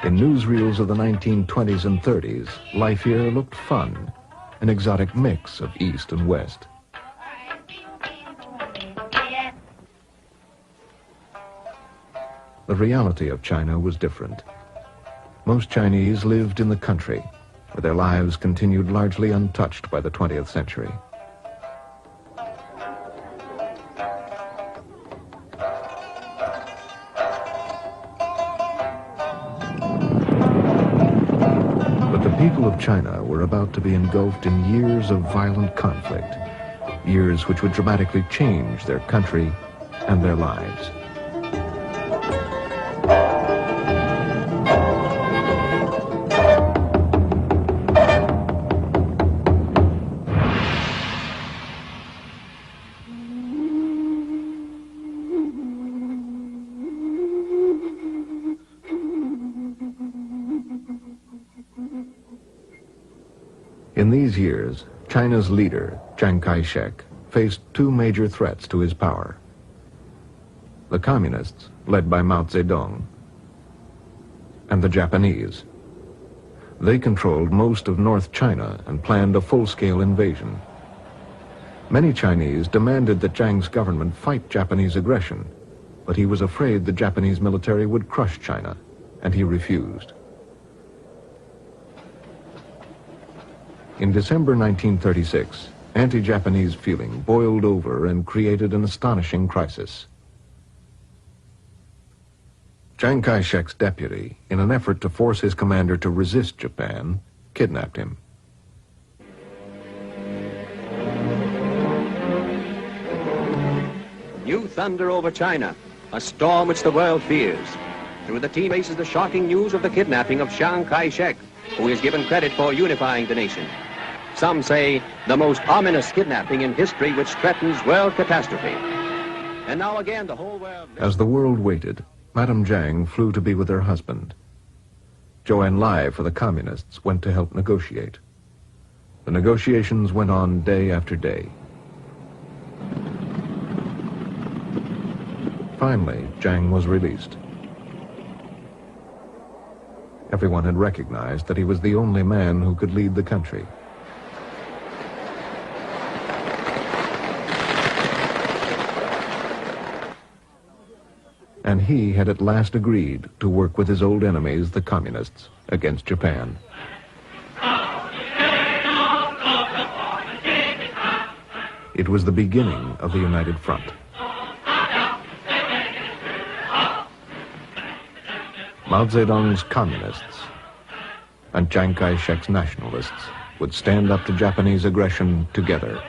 In newsreels of the 1920s and 30s, life here looked fun, an exotic mix of East and West. The reality of China was different. Most Chinese lived in the country, where their lives continued largely untouched by the 20th century. The people of China were about to be engulfed in years of violent conflict, years which would dramatically change their country and their lives. In these years, China's leader, Chiang Kai-shek, faced two major threats to his power. The Communists, led by Mao Zedong, and the Japanese. They controlled most of North China and planned a full-scale invasion. Many Chinese demanded that Chiang's government fight Japanese aggression, but he was afraid the Japanese military would crush China, and he refused. In December 1936, anti-Japanese feeling boiled over and created an astonishing crisis. Chiang Kai-shek's deputy, in an effort to force his commander to resist Japan, kidnapped him. New thunder over China, a storm which the world fears. Through the tea races the shocking news of the kidnapping of Chiang Kai-shek, who is given credit for unifying the nation. Some say the most ominous kidnapping in history which threatens world catastrophe. And now again the whole world... As the world waited, Madame Jiang flew to be with her husband. Zhou Enlai for the Communists went to help negotiate. The negotiations went on day after day. Finally, Jiang was released. Everyone had recognized that he was the only man who could lead the country. And he had at last agreed to work with his old enemies, the Communists, against Japan. It was the beginning of the United Front. Mao Zedong's Communists and Chiang Kai-shek's Nationalists would stand up to Japanese aggression together.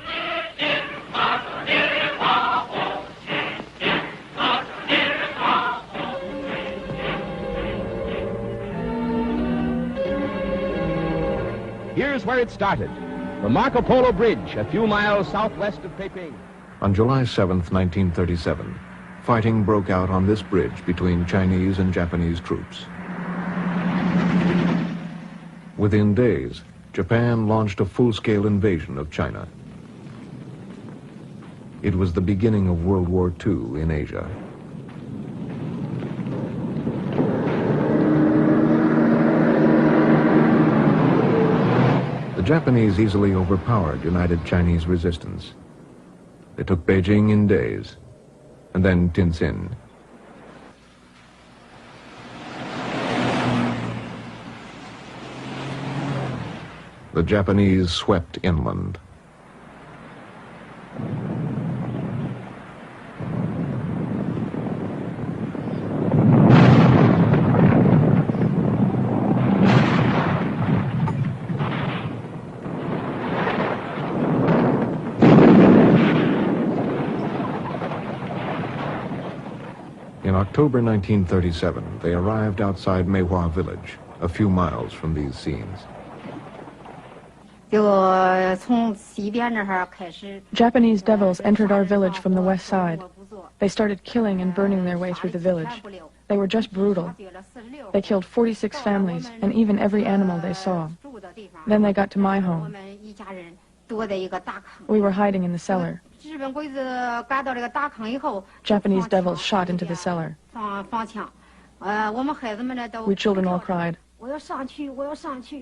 Here's where it started. The Marco Polo Bridge, a few miles southwest of Peiping. On July 7th, 1937, fighting broke out on this bridge between Chinese and Japanese troops. Within days, Japan launched a full-scale invasion of China. It was the beginning of World War II in Asia. The Japanese easily overpowered united Chinese resistance. They took Beijing in days, and then Tientsin. The Japanese swept inland. In October 1937, they arrived outside Meihua village, a few miles from these scenes. Japanese devils entered our village from the west side. They started killing and burning their way through the village. They were just brutal. They killed 46 families and even every animal they saw. Then they got to my home. We were hiding in the cellar. Japanese devils shot into the cellar. We children all cried,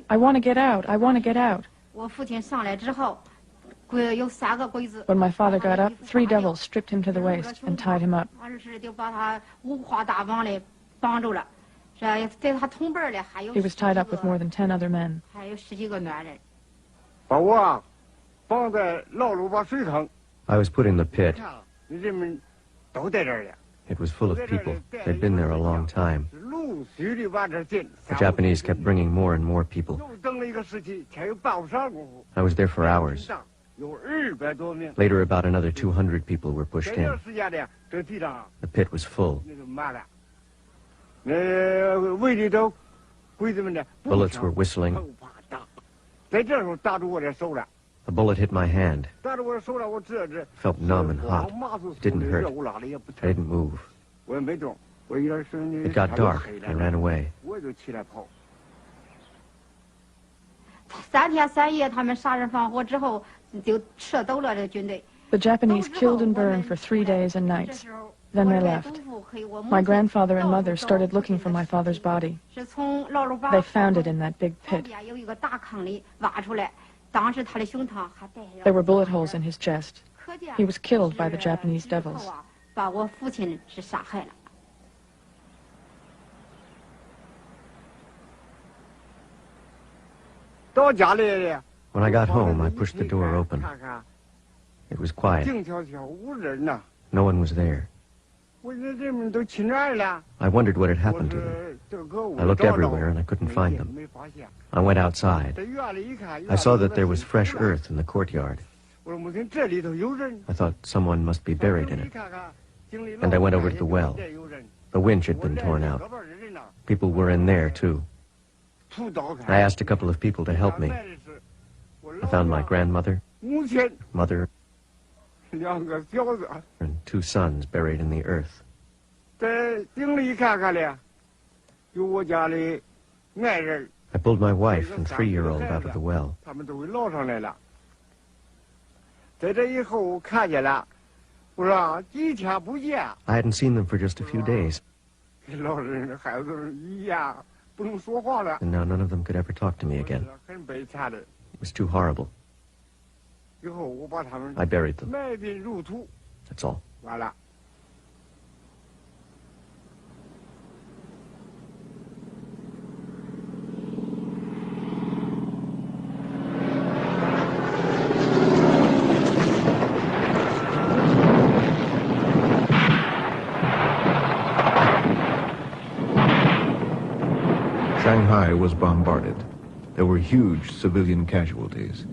"I want to get out, I want to get out." When my father got up, 3 devils stripped him to the waist and tied him up. He was tied up with more than 10 other men. I was put in the pit. It was full of people. They'd been there a long time. The Japanese kept bringing more and more people. I was there for hours. Later, about another 200 people were pushed in. The pit was full. Bullets were whistling. A bullet hit my hand. It felt numb and hot. It didn't hurt. I didn't move. It got dark. I ran away. The Japanese killed and burned for 3 days and nights. Then they left. My grandfather and mother started looking for my father's body. They found it in that big pit. There were bullet holes in his chest. He was killed by the Japanese devils. When I got home, I pushed the door open. It was quiet. No one was there. I wondered what had happened to them. I looked everywhere and I couldn't find them. I went outside. I saw that there was fresh earth in the courtyard. I thought someone must be buried in it. And I went over to the well. The winch had been torn out. People were in there, too. I asked a couple of people to help me. I found my grandmother, mother, and 2 sons buried in the earth. I pulled my wife and 3-year-old out of the well. I hadn't seen them for just a few days. And now none of them could ever talk to me again. It was too horrible. I buried them. That's all. Shanghai was bombarded. There were huge civilian casualties.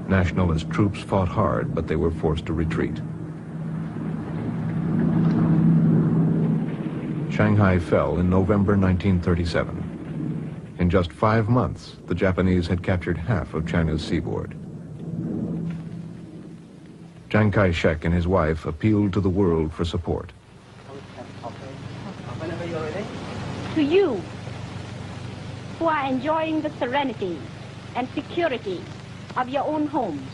Nationalist troops fought hard, but they were forced to retreat. Shanghai fell in November 1937. In just 5 months, the Japanese had captured half of China's seaboard. Chiang Kai-shek and his wife appealed to the world for support. To you, who are enjoying the serenity and security of your own homes,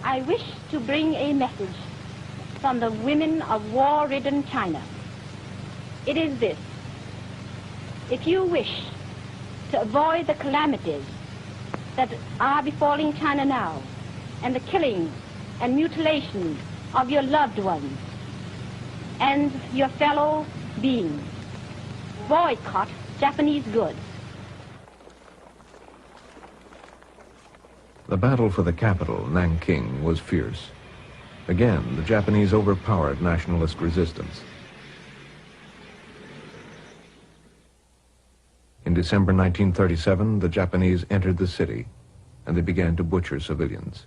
I wish to bring a message from the women of war-ridden China. It is this: if you wish to avoid the calamities that are befalling China now, and the killing and mutilation of your loved ones and your fellow beings, boycott Japanese goods. The battle for the capital, Nanking, was fierce. Again, the Japanese overpowered nationalist resistance. In December 1937, the Japanese entered the city, and they began to butcher civilians.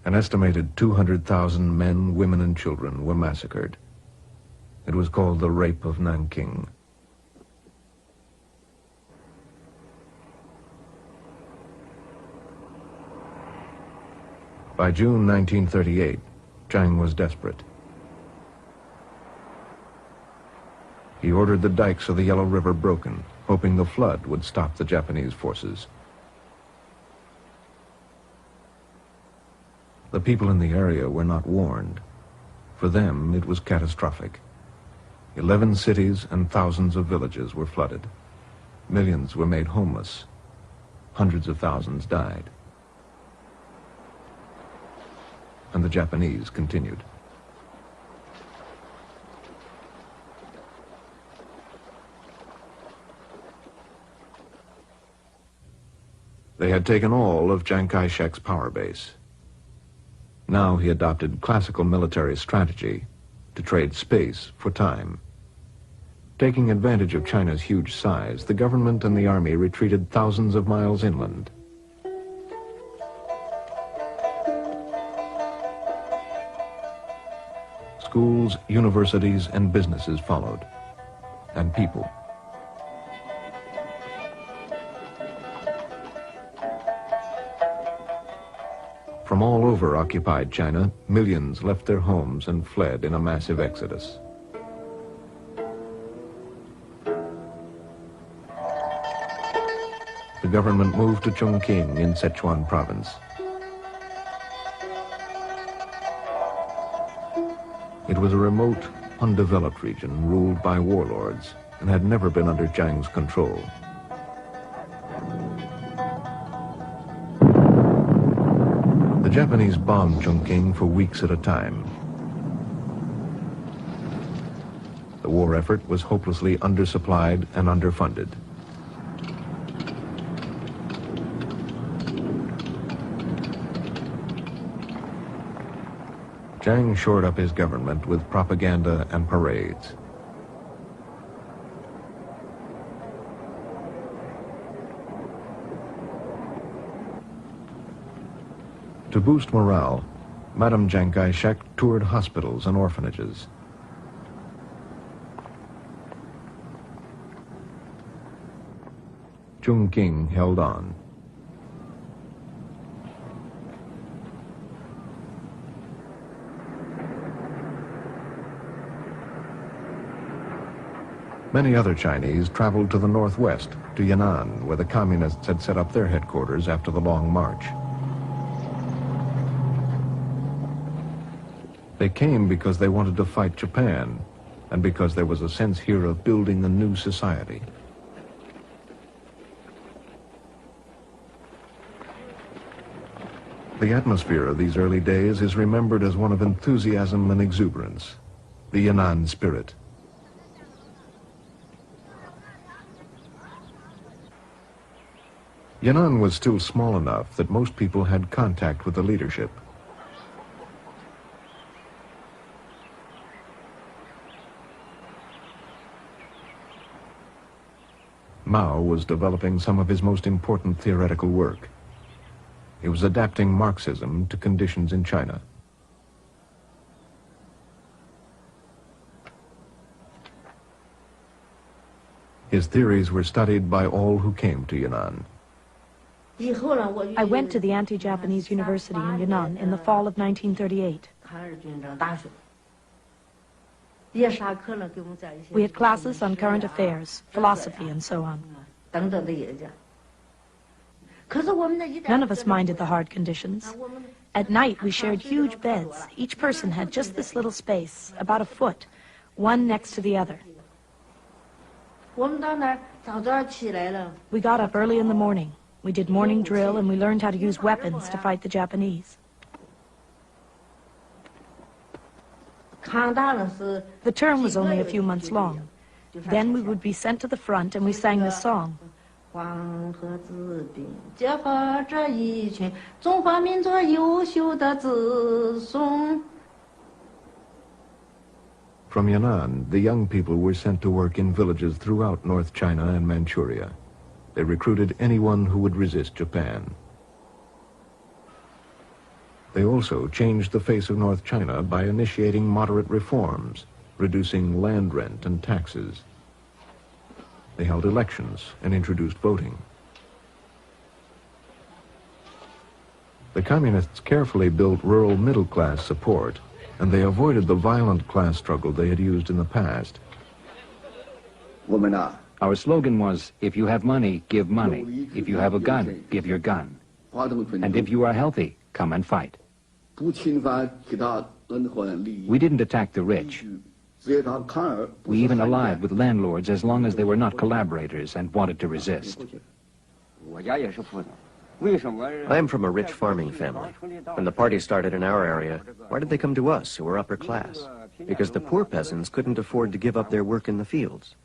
An estimated 200,000 men, women, and children were massacred. It was called the Rape of Nanking. By June 1938, Chiang was desperate. He ordered the dikes of the Yellow River broken, hoping the flood would stop the Japanese forces. The people in the area were not warned. For them, it was catastrophic. 11 cities and thousands of villages were flooded. Millions were made homeless. Hundreds of thousands died. And the Japanese continued. They had taken all of Chiang Kai-shek's power base. Now he adopted classical military strategy to trade space for time. Taking advantage of China's huge size, the government and the army retreated thousands of miles inland. Schools, universities, and businesses followed, and people. From all over occupied China, millions left their homes and fled in a massive exodus. The government moved to Chongqing in Sichuan province. It was a remote, undeveloped region ruled by warlords and had never been under Chiang's control. The Japanese bombed Chongqing for weeks at a time. The war effort was hopelessly undersupplied and underfunded. Chiang shored up his government with propaganda and parades. To boost morale, Madame Chiang Kai-shek toured hospitals and orphanages. Chongqing held on. Many other Chinese traveled to the northwest, to Yan'an, where the communists had set up their headquarters after the Long March. They came because they wanted to fight Japan, and because there was a sense here of building a new society. The atmosphere of these early days is remembered as one of enthusiasm and exuberance, the Yan'an spirit. Yan'an was still small enough that most people had contact with the leadership. Mao was developing some of his most important theoretical work. He was adapting Marxism to conditions in China. His theories were studied by all who came to Yan'an. I went to the anti-Japanese university in Yunnan in the fall of 1938. We had classes on current affairs, philosophy, and so on. None of us minded the hard conditions. At night, we shared huge beds. Each person had just this little space, about a foot, one next to the other. We got up early in the morning. We did morning drill, and we learned how to use weapons to fight the Japanese. The term was only a few months long. Then we would be sent to the front, and we sang this song. 黄河治兵，结合着一群中华民族优秀的子孙。 From Yan'an, the young people were sent to work in villages throughout North China and Manchuria. They recruited anyone who would resist Japan. They also changed the face of North China by initiating moderate reforms, reducing land rent and taxes. They held elections and introduced voting. The communists carefully built rural middle-class support, and they avoided the violent class struggle they had used in the past. Our slogan was, if you have money, give money. If you have a gun, give your gun. And if you are healthy, come and fight. We didn't attack the rich. We even allied with landlords as long as they were not collaborators and wanted to resist. I am from a rich farming family. When the party started in our area, why did they come to us, who were upper class? Because the poor peasants couldn't afford to give up their work in the fields.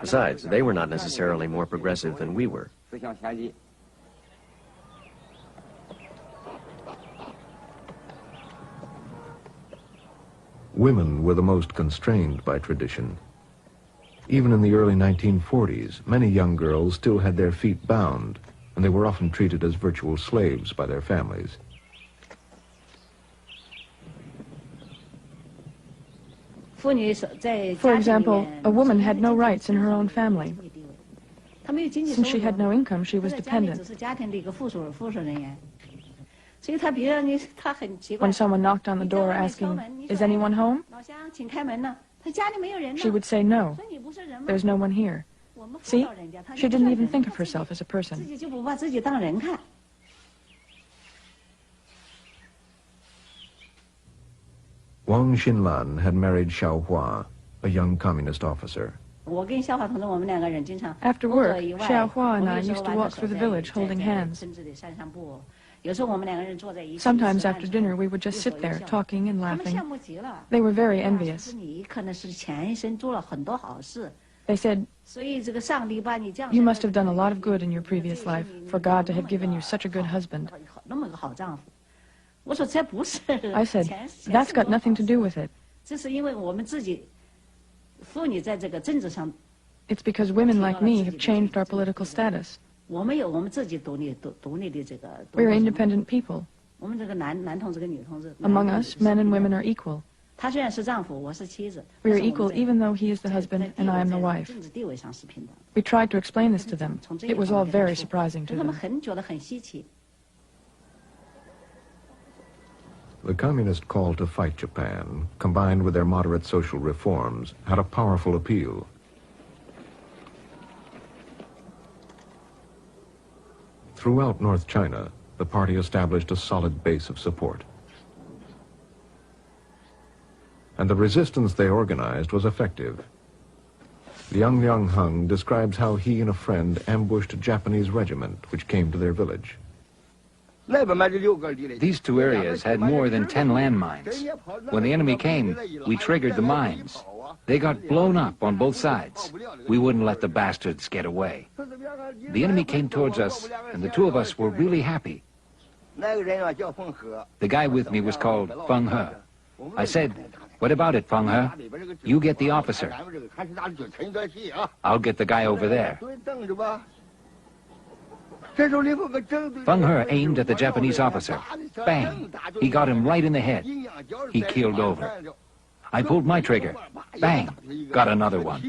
Besides, they were not necessarily more progressive than we were. Women were the most constrained by tradition. Even in the early 1940s, many young girls still had their feet bound, and they were often treated as virtual slaves by their families. For example, a woman had no rights in her own family. Since she had no income, she was dependent. When someone knocked on the door asking, "Is anyone home?" she would say, "No, there's no one here." See, she didn't even think of herself as a person. Wang Xinlan had married Xiao Hua, a young communist officer. After work, Xiao Hua and I used to walk through the village holding hands. Sometimes after dinner we would just sit there talking and laughing. They were very envious. They said, "You must have done a lot of good in your previous life for God to have given you such a good husband." I said, "That's got nothing to do with it. It's because women like me have changed our political status. We're independent people. Among us, men and women are equal. We are equal even though he is the husband and I am the wife." We tried to explain this to them. It was all very surprising to them. The communist call to fight Japan, combined with their moderate social reforms, had a powerful appeal. Throughout North China, the party established a solid base of support. And the resistance they organized was effective. Liang Liangheng describes how he and a friend ambushed a Japanese regiment which came to their village. These two areas had more than 10 landmines. When the enemy came, we triggered the mines. They got blown up on both sides. We wouldn't let the bastards get away. The enemy came towards us, and the two of us were really happy. The guy with me was called Feng He. I said, "What about it, Feng He? You get the officer. I'll get the guy over there." Feng He aimed at the Japanese officer. Bang! He got him right in the head. He keeled over. I pulled my trigger. Bang! Got another one.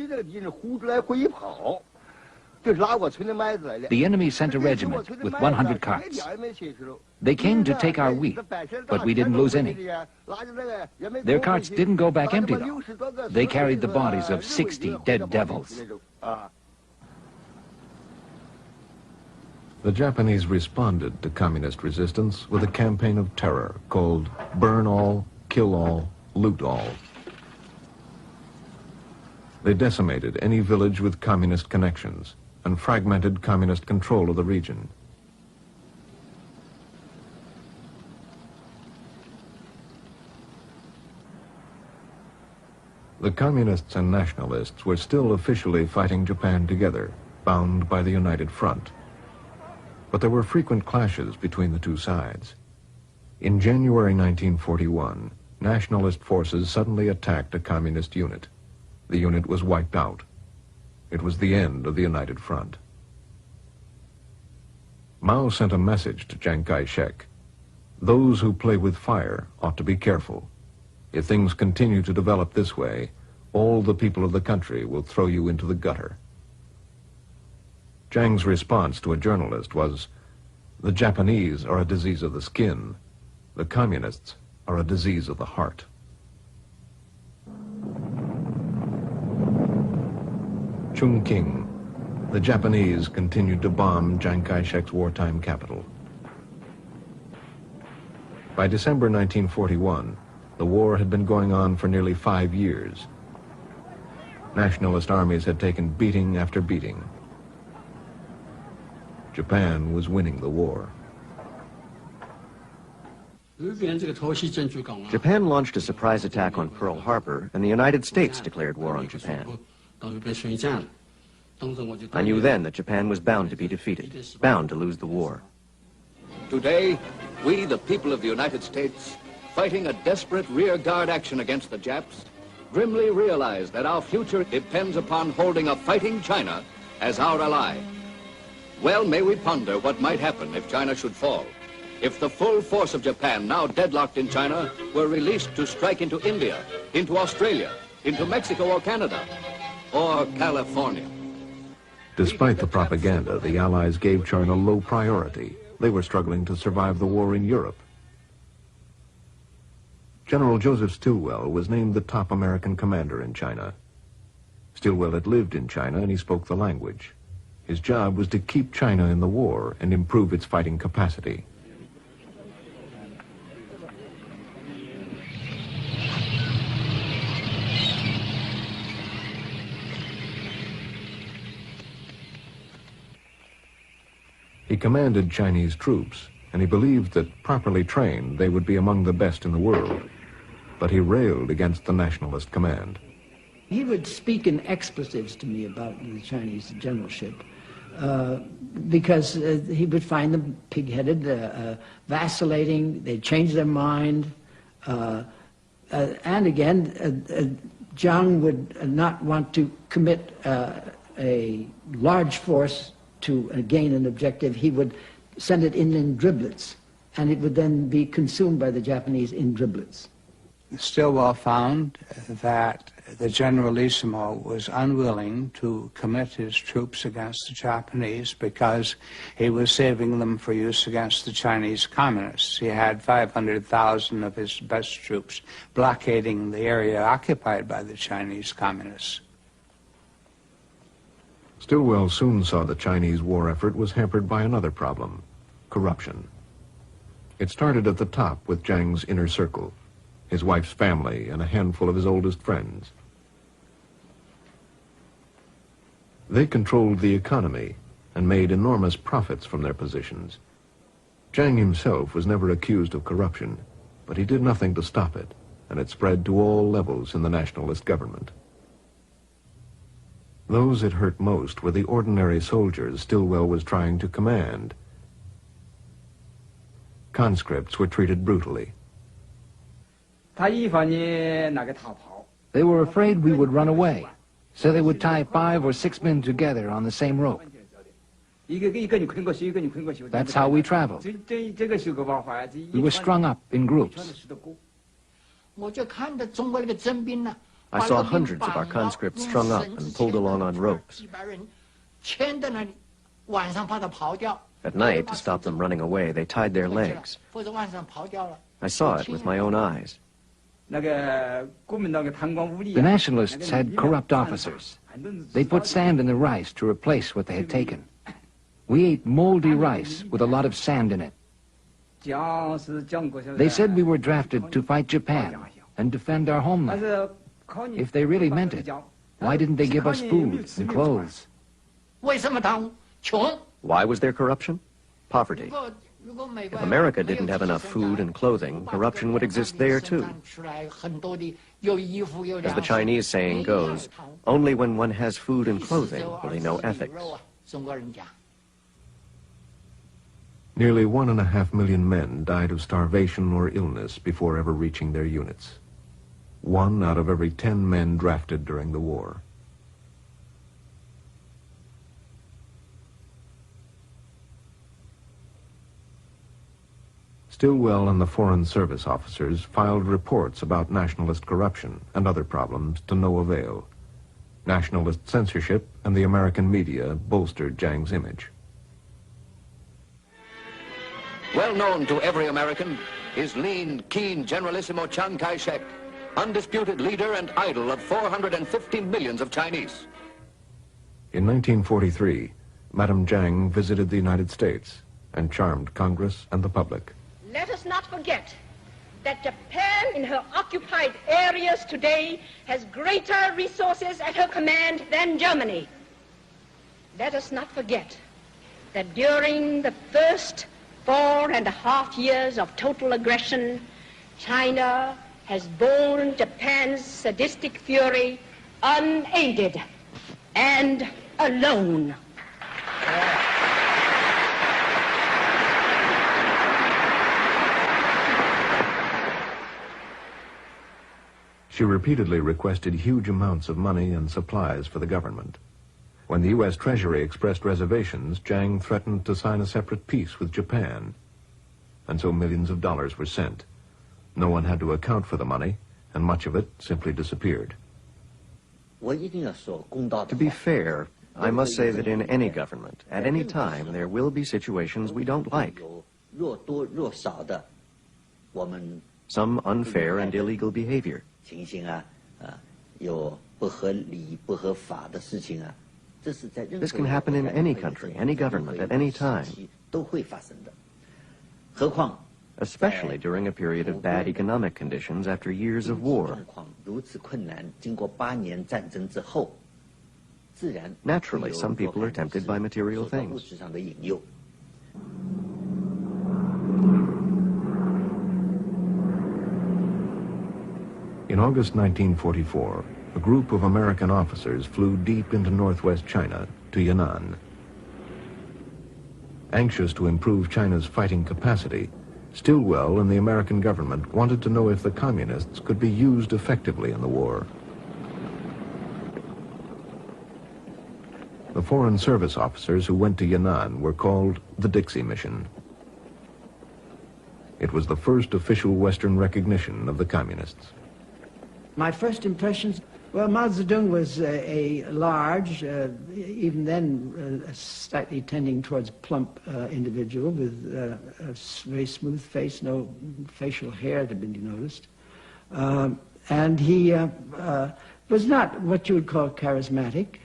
The enemy sent a regiment with 100 carts. They came to take our wheat, but we didn't lose any. Their carts didn't go back empty, though. They carried the bodies of 60 dead devils. The Japanese responded to communist resistance with a campaign of terror called Burn All, Kill All, Loot All. They decimated any village with communist connections and fragmented communist control of the region. The communists and nationalists were still officially fighting Japan together, bound by the United Front. But there were frequent clashes between the two sides. In January 1941, nationalist forces suddenly attacked a communist unit. The unit was wiped out. It was the end of the United Front. Mao sent a message to Chiang Kai-shek. Those who play with fire ought to be careful. If things continue to develop this way, all the people of the country will throw you into the gutter. Chiang's response to a journalist was, "The Japanese are a disease of the skin. The communists are a disease of the heart." Chungking, the Japanese continued to bomb Chiang Kai-shek's wartime capital. By December 1941, the war had been going on for nearly 5 years. Nationalist armies had taken beating after beating. Japan was winning the war. Japan launched a surprise attack on Pearl Harbor, and the United States declared war on Japan. I knew then that Japan was bound to be defeated, bound to lose the war. Today, we, the people of the United States, fighting a desperate rearguard action against the Japs, grimly realize that our future depends upon holding a fighting China as our ally. Well, may we ponder what might happen if China should fall, if the full force of Japan, now deadlocked in China, were released to strike into India, into Australia, into Mexico or Canada, or California. Despite the propaganda, the Allies gave China low priority. They were struggling to survive the war in Europe. General Joseph Stilwell was named the top American commander in China. Stilwell had lived in China and he spoke the language. His job was to keep China in the war and improve its fighting capacity. He commanded Chinese troops, and he believed that, properly trained, they would be among the best in the world. But he railed against the nationalist command. He would speak in expletives to me about the Chinese generalship, because he would find them pig-headed, vacillating, they'd change their mind. And again, Jiang would not want to commit a large force to gain an objective. He would send it in driblets, and it would then be consumed by the Japanese in driblets. Stilwell found that the Generalissimo was unwilling to commit his troops against the Japanese because he was saving them for use against the Chinese communists. He had 500,000 of his best troops blockading the area occupied by the Chinese communists. Stilwell soon saw the Chinese war effort was hampered by another problem: corruption. It started at the top with Jiang's inner circle, his wife's family, and a handful of his oldest friends. They controlled the economy and made enormous profits from their positions. Jiang himself was never accused of corruption, but he did nothing to stop it, and it spread to all levels in the nationalist government. Those it hurt most were the ordinary soldiers Stilwell was trying to command. Conscripts were treated brutally. They were afraid we would run away, so they would tie 5 or 6 men together on the same rope. That's how we traveled. We were strung up in groups. I saw hundreds of our conscripts strung up and pulled along on ropes. At night, to stop them running away, they tied their legs. I saw it with my own eyes. The nationalists had corrupt officers. They put sand in the rice to replace what they had taken. We ate moldy rice with a lot of sand in it. They said we were drafted to fight Japan and defend our homeland. If they really meant it, why didn't they give us food and clothes? Why was there corruption? Poverty. If America didn't have enough food and clothing, corruption would exist there too. As the Chinese saying goes, only when one has food and clothing will he know ethics. Nearly 1.5 million men died of starvation or illness before ever reaching their units. 1 out of every 10 men drafted during the war. Stilwell and the Foreign Service officers filed reports about nationalist corruption and other problems to no avail. Nationalist censorship and the American media bolstered Jiang's image. Well known to every American is lean, keen Generalissimo Chiang Kai-shek, undisputed leader and idol of 450 millions of Chinese. In 1943, Madame Jiang visited the United States and charmed Congress and the public. Let us not forget that Japan in her occupied areas today has greater resources at her command than Germany. Let us not forget that during the first 4.5 years of total aggression, China has borne Japan's sadistic fury unaided and alone. She repeatedly requested huge amounts of money and supplies for the government. When the U.S. Treasury expressed reservations, Jiang threatened to sign a separate peace with Japan. And so millions of dollars were sent. No one had to account for the money, and much of it simply disappeared. To be fair, I must say that in any government, at any time, there will be situations we don't like. Some unfair and illegal behavior. This can happen in any country, any government, at any time. Especially during a period of bad economic conditions after years of war. Naturally, some people are tempted by material things. In August 1944, a group of American officers flew deep into northwest China to Yan'an. Anxious to improve China's fighting capacity, Stilwell and the American government wanted to know if the communists could be used effectively in the war. The Foreign Service officers who went to Yan'an were called the Dixie Mission. It was the first official Western recognition of the communists. My first impressions, well, Mao Zedong was a large, even then slightly tending towards plump individual with a very smooth face, no facial hair to be noticed. And he was not what you would call charismatic.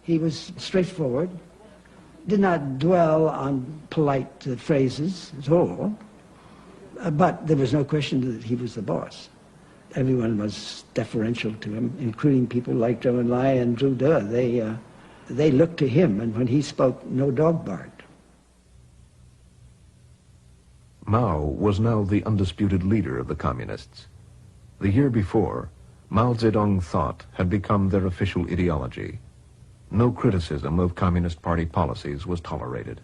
He was straightforward, did not dwell on polite phrases at all, but there was no question that he was the boss. Everyone was deferential to him, including people like Zhou Enlai and Zhu De. They looked to him, and when he spoke, no dog barked. Mao was now the undisputed leader of the communists. The year before, Mao Zedong thought had become their official ideology. No criticism of Communist Party policies was tolerated.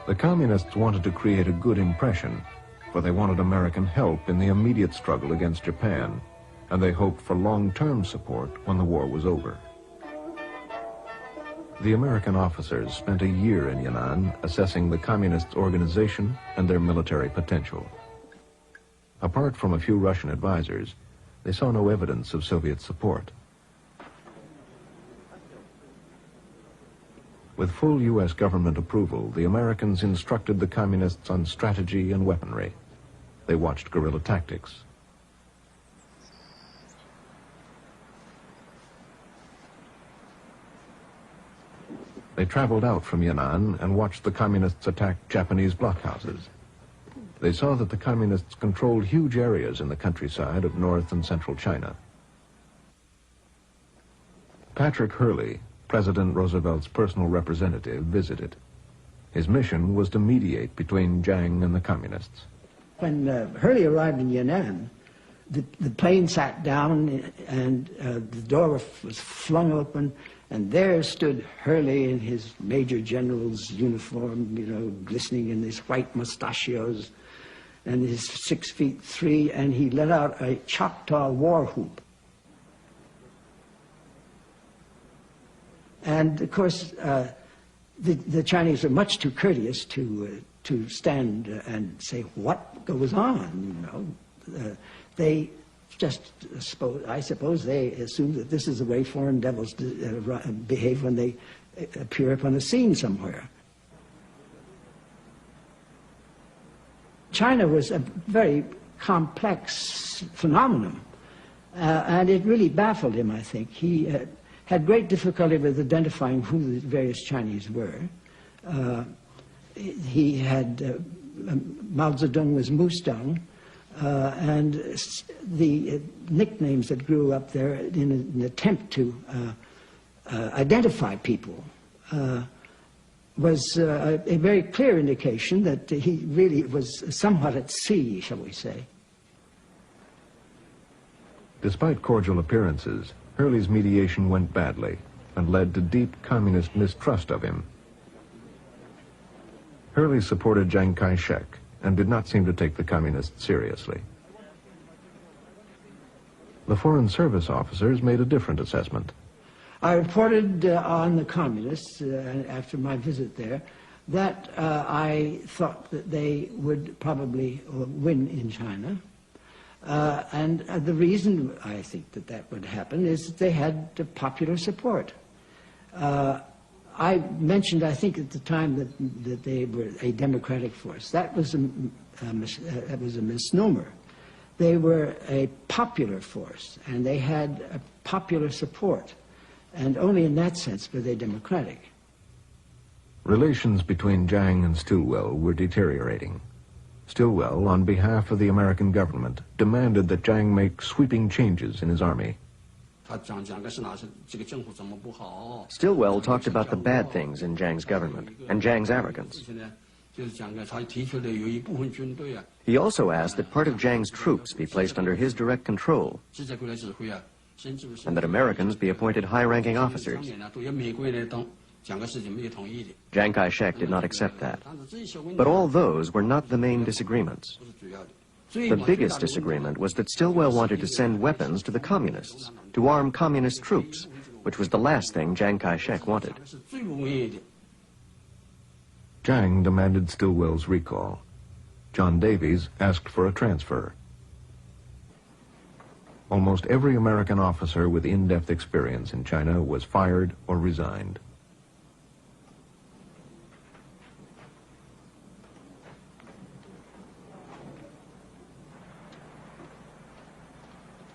The communists wanted to create a good impression, for they wanted American help in the immediate struggle against Japan, and they hoped for long-term support when the war was over. The American officers spent a year in Yan'an assessing the communists' organization and their military potential. Apart from a few Russian advisors, they saw no evidence of Soviet support. With full U.S. government approval, the Americans instructed the communists on strategy and weaponry. They watched guerrilla tactics. They traveled out from Yan'an and watched the communists attack Japanese blockhouses. They saw that the communists controlled huge areas in the countryside of North and Central China. Patrick Hurley, President Roosevelt's personal representative, visited. His mission was to mediate between Jiang and the communists. When Hurley arrived in Yan'an, the plane sat down and the door was flung open, and there stood Hurley in his Major General's uniform, you know, glistening in his white mustachios and his 6'3", and he let out a Choctaw war whoop. And of course, the Chinese are much too courteous to stand and say what goes on. You know, they just I suppose they assume that this is the way foreign devils behave when they appear upon a scene somewhere. China was a very complex phenomenon, and it really baffled him, I think. He had great difficulty with identifying who the various Chinese were. He had Mao Zedong was Mustang, and the nicknames that grew up there in an attempt to identify people was a very clear indication that he really was somewhat at sea, shall we say. Despite cordial appearances, Hurley's mediation went badly and led to deep communist mistrust of him. Hurley supported Chiang Kai-shek and did not seem to take the communists seriously. The Foreign Service officers made a different assessment. I reported on the communists after my visit there that I thought that they would probably win in China. And the reason I think that that would happen is that they had popular support. I mentioned, I think at the time, that they were a democratic force. That was a misnomer. They were a popular force, and they had a popular support. And only in that sense were they democratic. Relations between Jiang and Stilwell were deteriorating. Stilwell, on behalf of the American government, demanded that Jiang make sweeping changes in his army. Stilwell talked about the bad things in Jiang's government and Jiang's arrogance. He also asked that part of Jiang's troops be placed under his direct control and that Americans be appointed high-ranking officers. Chiang Kai-shek did not accept that. But all those were not the main disagreements. The biggest disagreement was that Stilwell wanted to send weapons to the communists, to arm communist troops, which was the last thing Chiang Kai-shek wanted. Jiang demanded Stilwell's recall. John Davies asked for a transfer. Almost every American officer with in-depth experience in China was fired or resigned.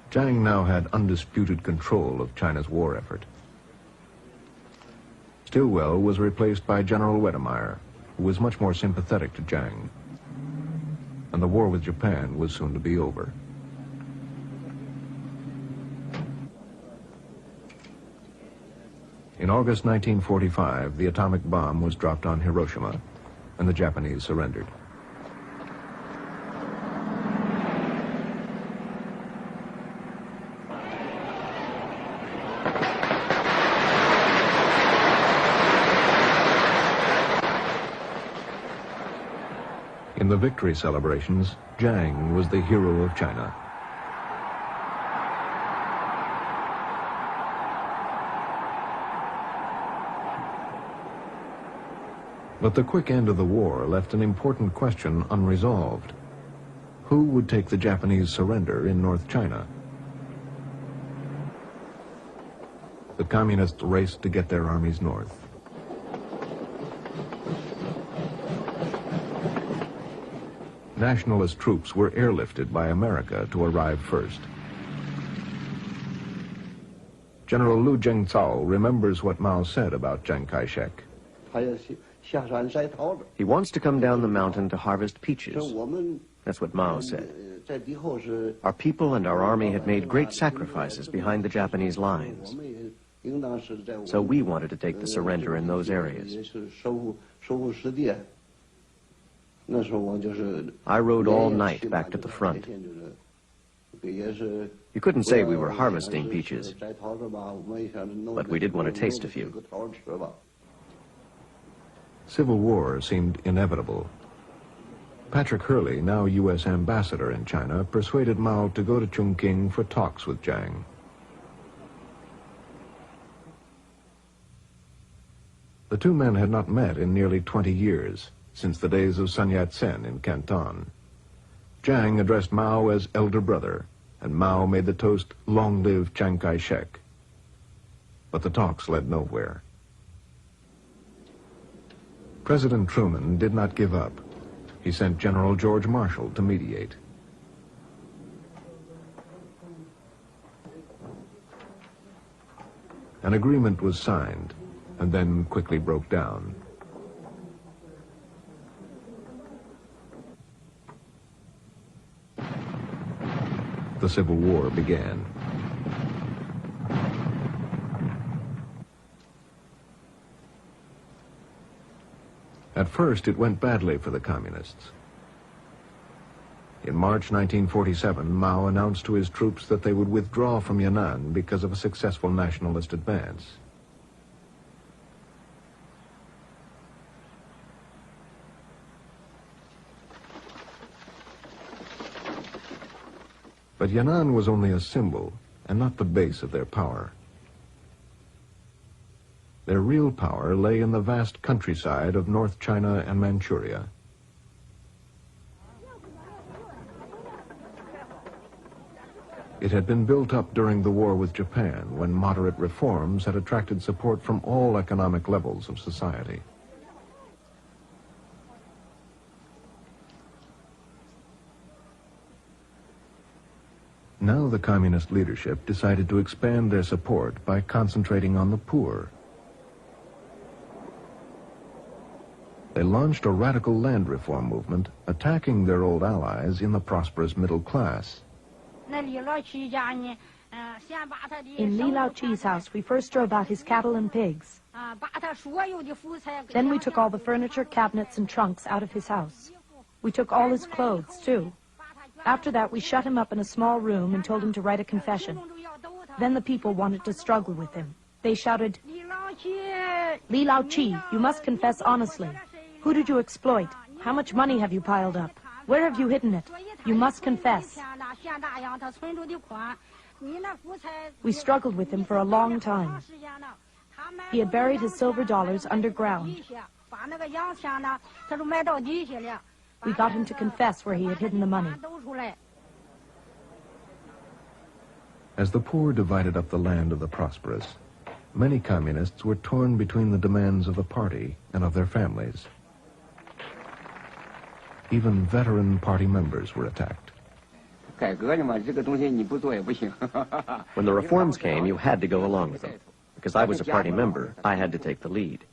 Jiang now had undisputed control of China's war effort. Stilwell was replaced by General Wedemeyer, who was much more sympathetic to Jiang. And the war with Japan was soon to be over. In August 1945, the atomic bomb was dropped on Hiroshima, and the Japanese surrendered. In the victory celebrations, Jiang was the hero of China. But the quick end of the war left an important question unresolved. Who would take the Japanese surrender in North China? The communists raced to get their armies north. Nationalist troops were airlifted by America to arrive first. General Lu Jingzhao remembers what Mao said about Chiang Kai-shek. He wants to come down the mountain to harvest peaches. That's what Mao said. Our people and our army had made great sacrifices behind the Japanese lines. So we wanted to take the surrender in those areas. I rode all night back to the front. You couldn't say we were harvesting peaches, but we did want to taste a few. Civil war seemed inevitable. Patrick Hurley, now U.S. ambassador in China, persuaded Mao to go to Chongqing for talks with Chiang. The two men had not met in nearly 20 years, since the days of Sun Yat-sen in Canton. Chiang addressed Mao as elder brother, and Mao made the toast, "Long live Chiang Kai-shek." But the talks led nowhere. President Truman did not give up. He sent General George Marshall to mediate. An agreement was signed, and then quickly broke down. The Civil War began. At first, it went badly for the communists. In March 1947, Mao announced to his troops that they would withdraw from Yan'an because of a successful nationalist advance. But Yan'an was only a symbol and not the base of their power. Their real power lay in the vast countryside of North China and Manchuria. It had been built up during the war with Japan, when moderate reforms had attracted support from all economic levels of society. Now the communist leadership decided to expand their support by concentrating on the poor. They launched a radical land reform movement, attacking their old allies in the prosperous middle class. In Li Lao Chi's house, we first drove out his cattle and pigs. Then we took all the furniture, cabinets, and trunks out of his house. We took all his clothes, too. After that, we shut him up in a small room and told him to write a confession. Then the people wanted to struggle with him. They shouted, "Li Lao Chi, you must confess honestly. Who did you exploit? How much money have you piled up? Where have you hidden it? You must confess." We struggled with him for a long time. He had buried his silver dollars underground. We got him to confess where he had hidden the money. As the poor divided up the land of the prosperous, many communists were torn between the demands of the party and of their families. Even veteran party members were attacked. When the reforms came, you had to go along with them. Because I was a party member, I had to take the lead.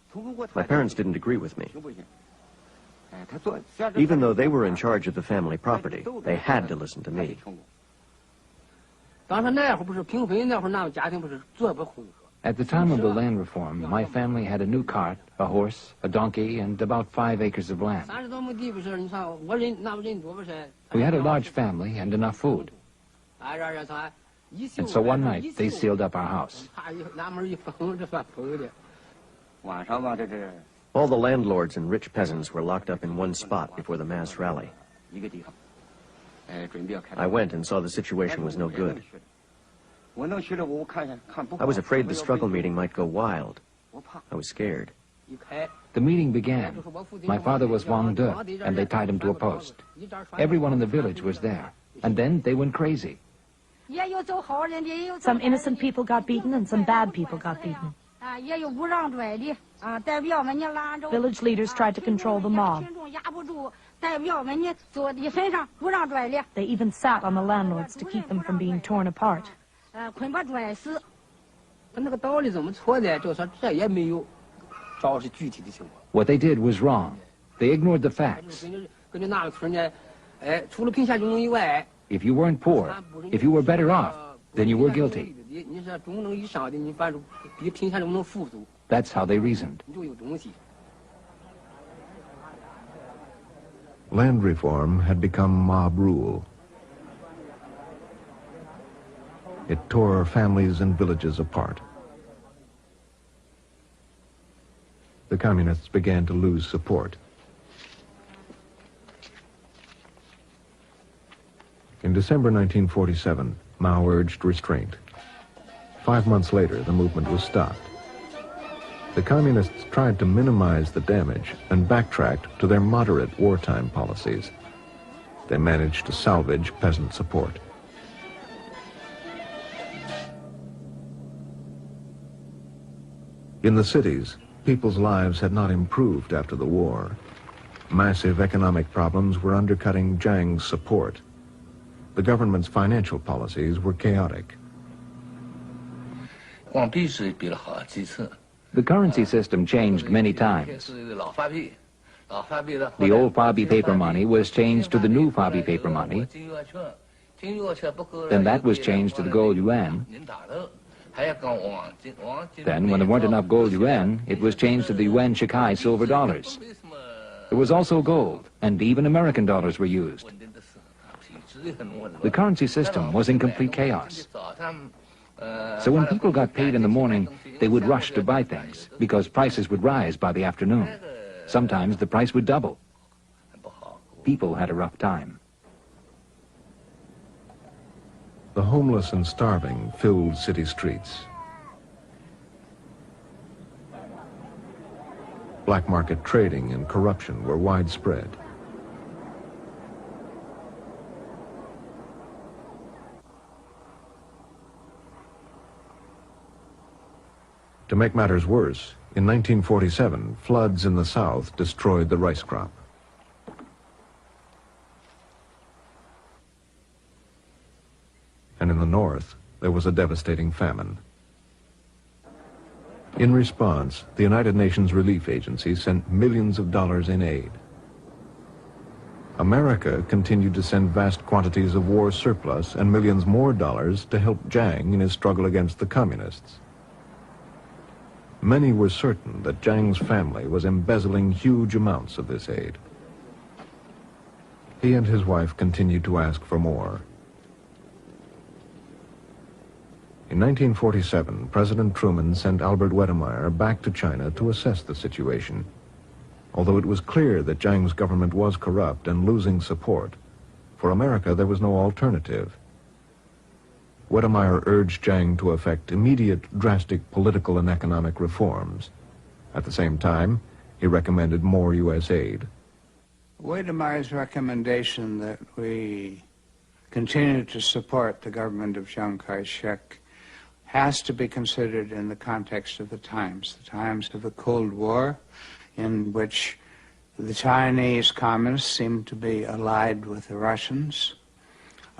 My parents didn't agree with me. Even though they were in charge of the family property, they had to listen to me. At the time of the land reform, my family had a new cart, a horse, a donkey, and about 5 acres of land. We had a large family and enough food. And so one night, they sealed up our house. All the landlords and rich peasants were locked up in one spot before the mass rally. I went and saw the situation was no good. I was afraid the struggle meeting might go wild. I was scared. The meeting began. My father was Wang De, and they tied him to a post. Everyone in the village was there. And then they went crazy. Some innocent people got beaten and some bad people got beaten. Village leaders tried to control the mob. They even sat on the landlords to keep them from being torn apart. What they did was wrong. They ignored the facts. If you weren't poor, if you were better off, then you were guilty. That's how they reasoned. Land reform had become mob rule. It tore families and villages apart. The communists began to lose support. In December 1947, Mao urged restraint. 5 months later, the movement was stopped. The communists tried to minimize the damage and backtracked to their moderate wartime policies. They managed to salvage peasant support. In the cities, people's lives had not improved after the war. Massive economic problems were undercutting Jiang's support. The government's financial policies were chaotic. The currency system changed many times. The old Fabi paper money was changed to the new Fabi paper money. Then that was changed to the gold yuan. Then, when there weren't enough gold yuan, it was changed to the yuan shikai silver dollars. There was also gold, and even American dollars were used. The currency system was in complete chaos. So when people got paid in the morning, they would rush to buy things, because prices would rise by the afternoon. Sometimes the price would double. People had a rough time. The homeless and starving filled city streets. Black market trading and corruption were widespread. To make matters worse, in 1947, floods in the south destroyed the rice crop. And in the north, there was a devastating famine. In response, the United Nations Relief Agency sent millions of dollars in aid. America continued to send vast quantities of war surplus and millions more dollars to help Jiang in his struggle against the communists. Many were certain that Jiang's family was embezzling huge amounts of this aid. He and his wife continued to ask for more. In 1947, President Truman sent Albert Wedemeyer back to China to assess the situation. Although it was clear that Jiang's government was corrupt and losing support, for America there was no alternative. Wedemeyer urged Jiang to effect immediate, drastic political and economic reforms. At the same time, he recommended more U.S. aid. Wedemeyer's recommendation that we continue to support the government of Chiang Kai-shek has to be considered in the context of the times of the Cold War, in which the Chinese communists seemed to be allied with the Russians,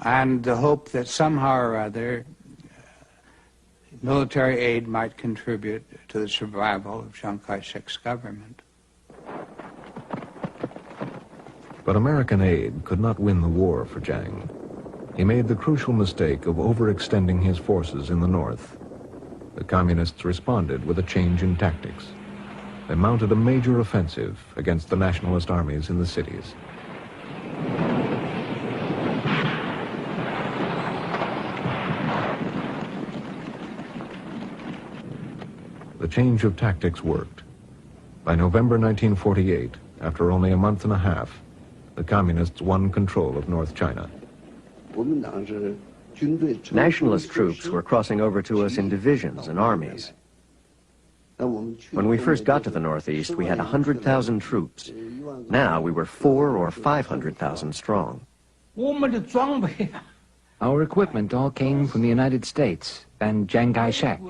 and the hope that somehow or other military aid might contribute to the survival of Chiang Kai-shek's government. But American aid could not win the war for Jiang. He made the crucial mistake of overextending his forces in the north. The communists responded with a change in tactics. They mounted a major offensive against the nationalist armies in the cities. The change of tactics worked. By November 1948, after only a month and a half, the communists won control of North China. Nationalist troops were crossing over to us in divisions and armies. When we first got to the Northeast, we had 100,000 troops. Now we were 400,000 or 500,000 strong. Our equipment all came from the United States and Chiang Kai-shek.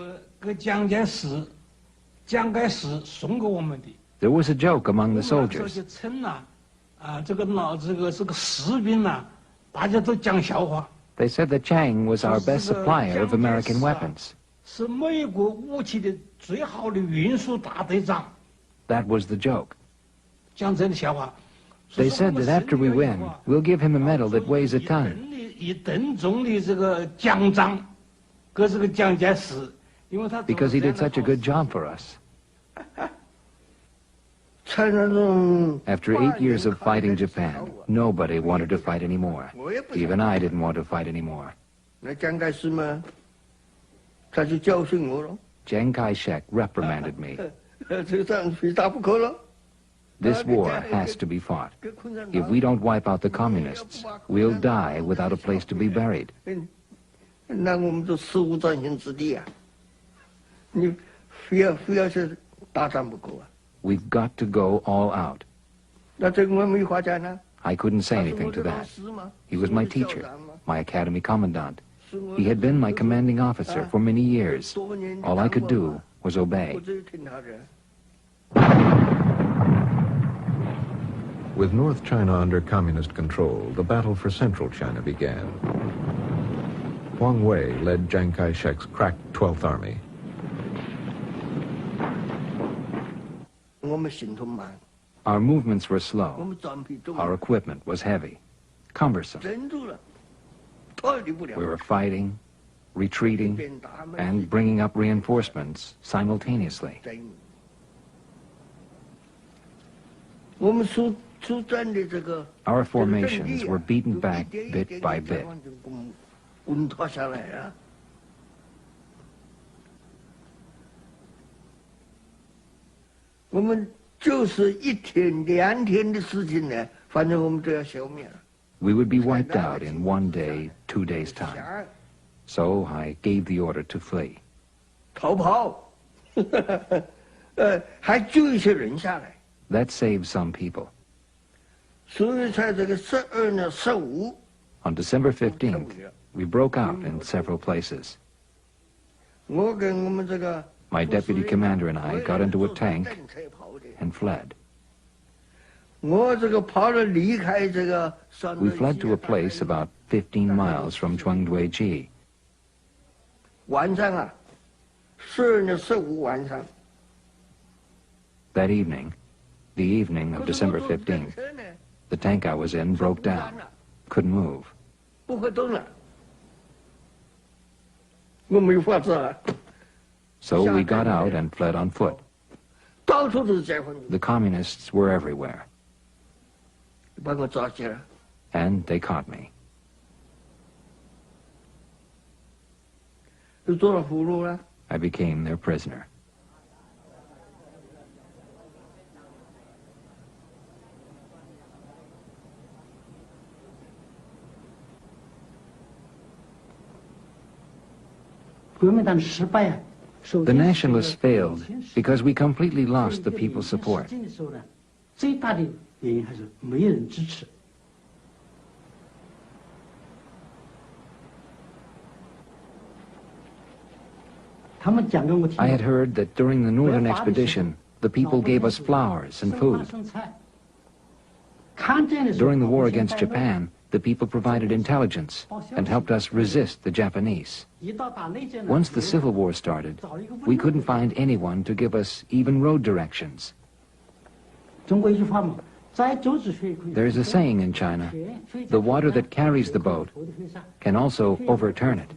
There was a joke among the soldiers. They said that Chiang was our best supplier of American weapons. That was the joke. They said that after we win, we'll give him a medal that weighs a ton. Because he did such a good job for us. After 8 years of fighting Japan, nobody wanted to fight anymore. Even I didn't want to fight anymore. Chiang Kai-shek reprimanded me. This war has to be fought. If we don't wipe out the communists, we'll die without a place to be buried. We've got to go all out. I couldn't say anything to that. He was my teacher, my academy commandant. He had been my commanding officer for many years. All I could do was obey. With North China under communist control, the battle for central China began. Huang Wei led Chiang Kai-shek's crack 12th Army. Our movements were slow. Our equipment was heavy, cumbersome. We were fighting, retreating, and bringing up reinforcements simultaneously. Our formations were beaten back bit by bit. We would be wiped out in 1 day, 2 days' time. So I gave the order to flee. That saved some people. On December 15th, we broke out in several places. My deputy commander and I got into a tank and fled. We fled to a place about 15 miles from Zhuangduiji. That evening, the evening of December 15th, the tank I was in broke down, couldn't move. So we got out and fled on foot. The communists were everywhere. And they caught me. I became their prisoner. The nationalists failed because we completely lost the people's support. I had heard that during the northern expedition, the people gave us flowers and food. During the war against Japan, the people provided intelligence and helped us resist the Japanese. Once the Civil War started, we couldn't find anyone to give us even road directions. There's a saying in China, the water that carries the boat can also overturn it.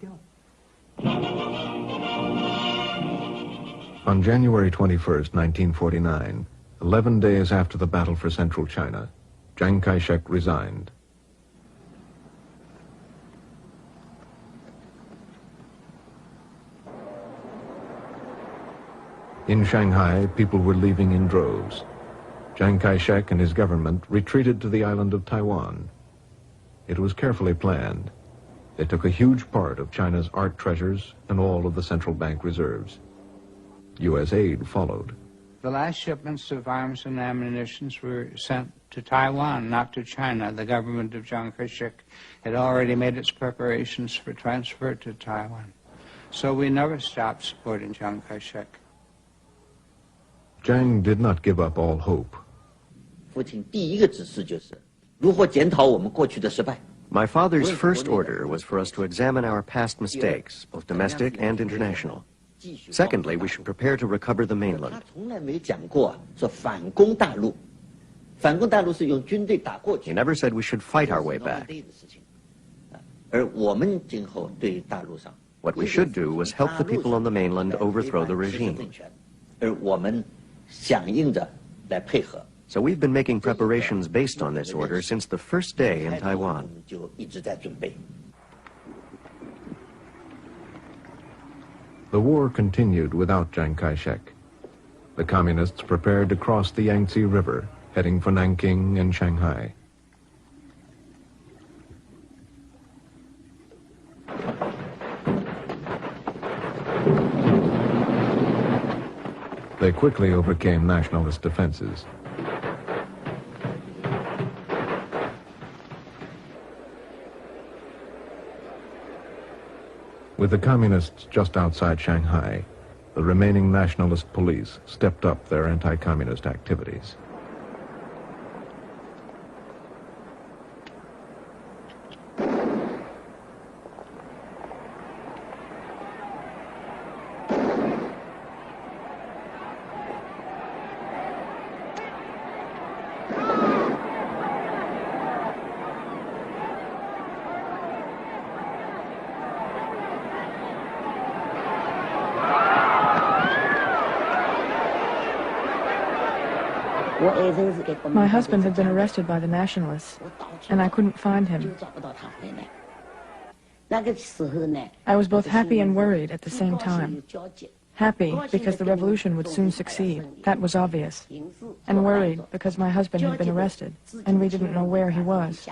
On January 21st, 1949, 11 days after the battle for central China, Chiang Kai-shek resigned. In Shanghai, people were leaving in droves. Chiang Kai-shek and his government retreated to the island of Taiwan. It was carefully planned. They took a huge part of China's art treasures and all of the central bank reserves. U.S. aid followed. The last shipments of arms and ammunition were sent to Taiwan, not to China. The government of Chiang Kai-shek had already made its preparations for transfer to Taiwan. So we never stopped supporting Chiang Kai-shek. Chiang did not give up all hope. My father's first order was for us to examine our past mistakes, both domestic and international. Secondly, we should prepare to recover the mainland. He never said we should fight our way back. What we should do was help the people on the mainland overthrow the regime. So we've been making preparations based on this order since the first day in Taiwan. The war continued without Chiang Kai-shek. The communists prepared to cross the Yangtze River, heading for Nanking and Shanghai. They quickly overcame nationalist defenses. With the communists just outside Shanghai, the remaining nationalist police stepped up their anti-communist activities. My husband had been arrested by the nationalists, and I couldn't find him. I was both happy and worried at the same time. Happy because the revolution would soon succeed, that was obvious, and worried because my husband had been arrested, and we didn't know where he was.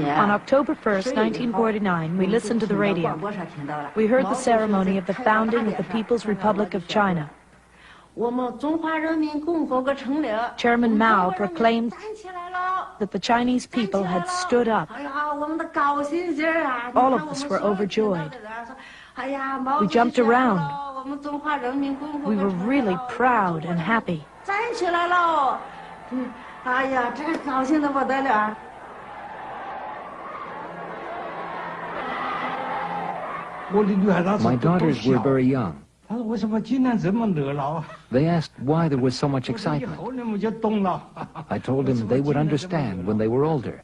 On October 1st, 1949, we listened to the radio. We heard the ceremony of the founding of the People's Republic of China. Chairman Mao proclaimed that the Chinese people had stood up. All of us were overjoyed. We jumped around. We were really proud and happy. My daughters were very young. They asked why there was so much excitement. I told them they would understand when they were older.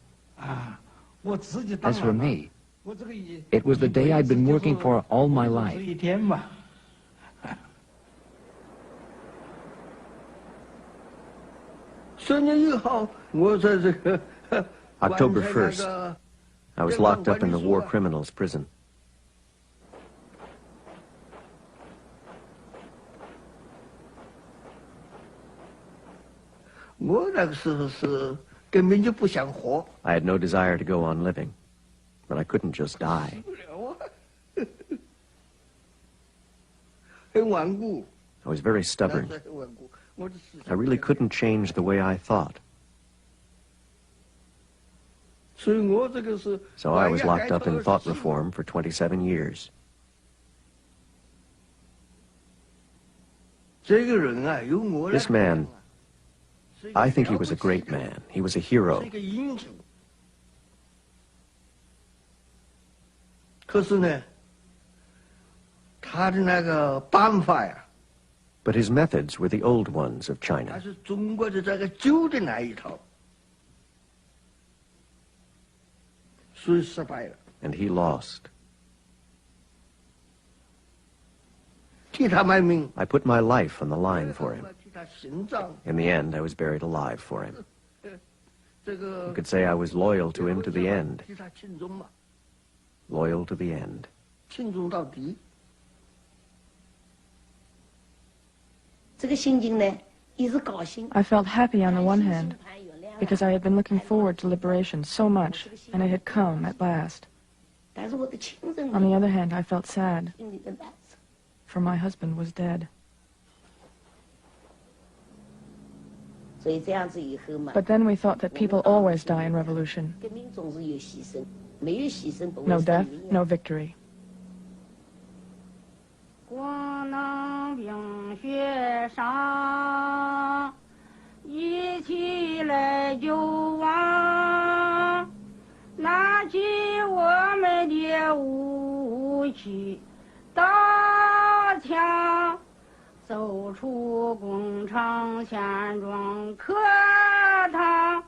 As for me, it was the day I'd been working for all my life. October 1st, I was locked up in the war criminals prison. I had no desire to go on living, but I couldn't just die. I was very stubborn. I really couldn't change the way I thought. So I was locked up in thought reform for 27 years. This man, I think he was a great man. He was a hero. But his methods were the old ones of China. And he lost. I put my life on the line for him. In the end, I was buried alive for him. You could say I was loyal to him to the end. Loyal to the end. I felt happy on the one hand, because I had been looking forward to liberation so much, and it had come at last. On the other hand, I felt sad, for my husband was dead. But then we thought that people always die in revolution. No death, no victory. 光能冰雪上，一起来就往，拿起我们的武器，刀枪，走出工厂钱庄课堂，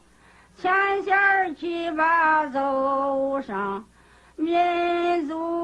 前线去吧走上，民族。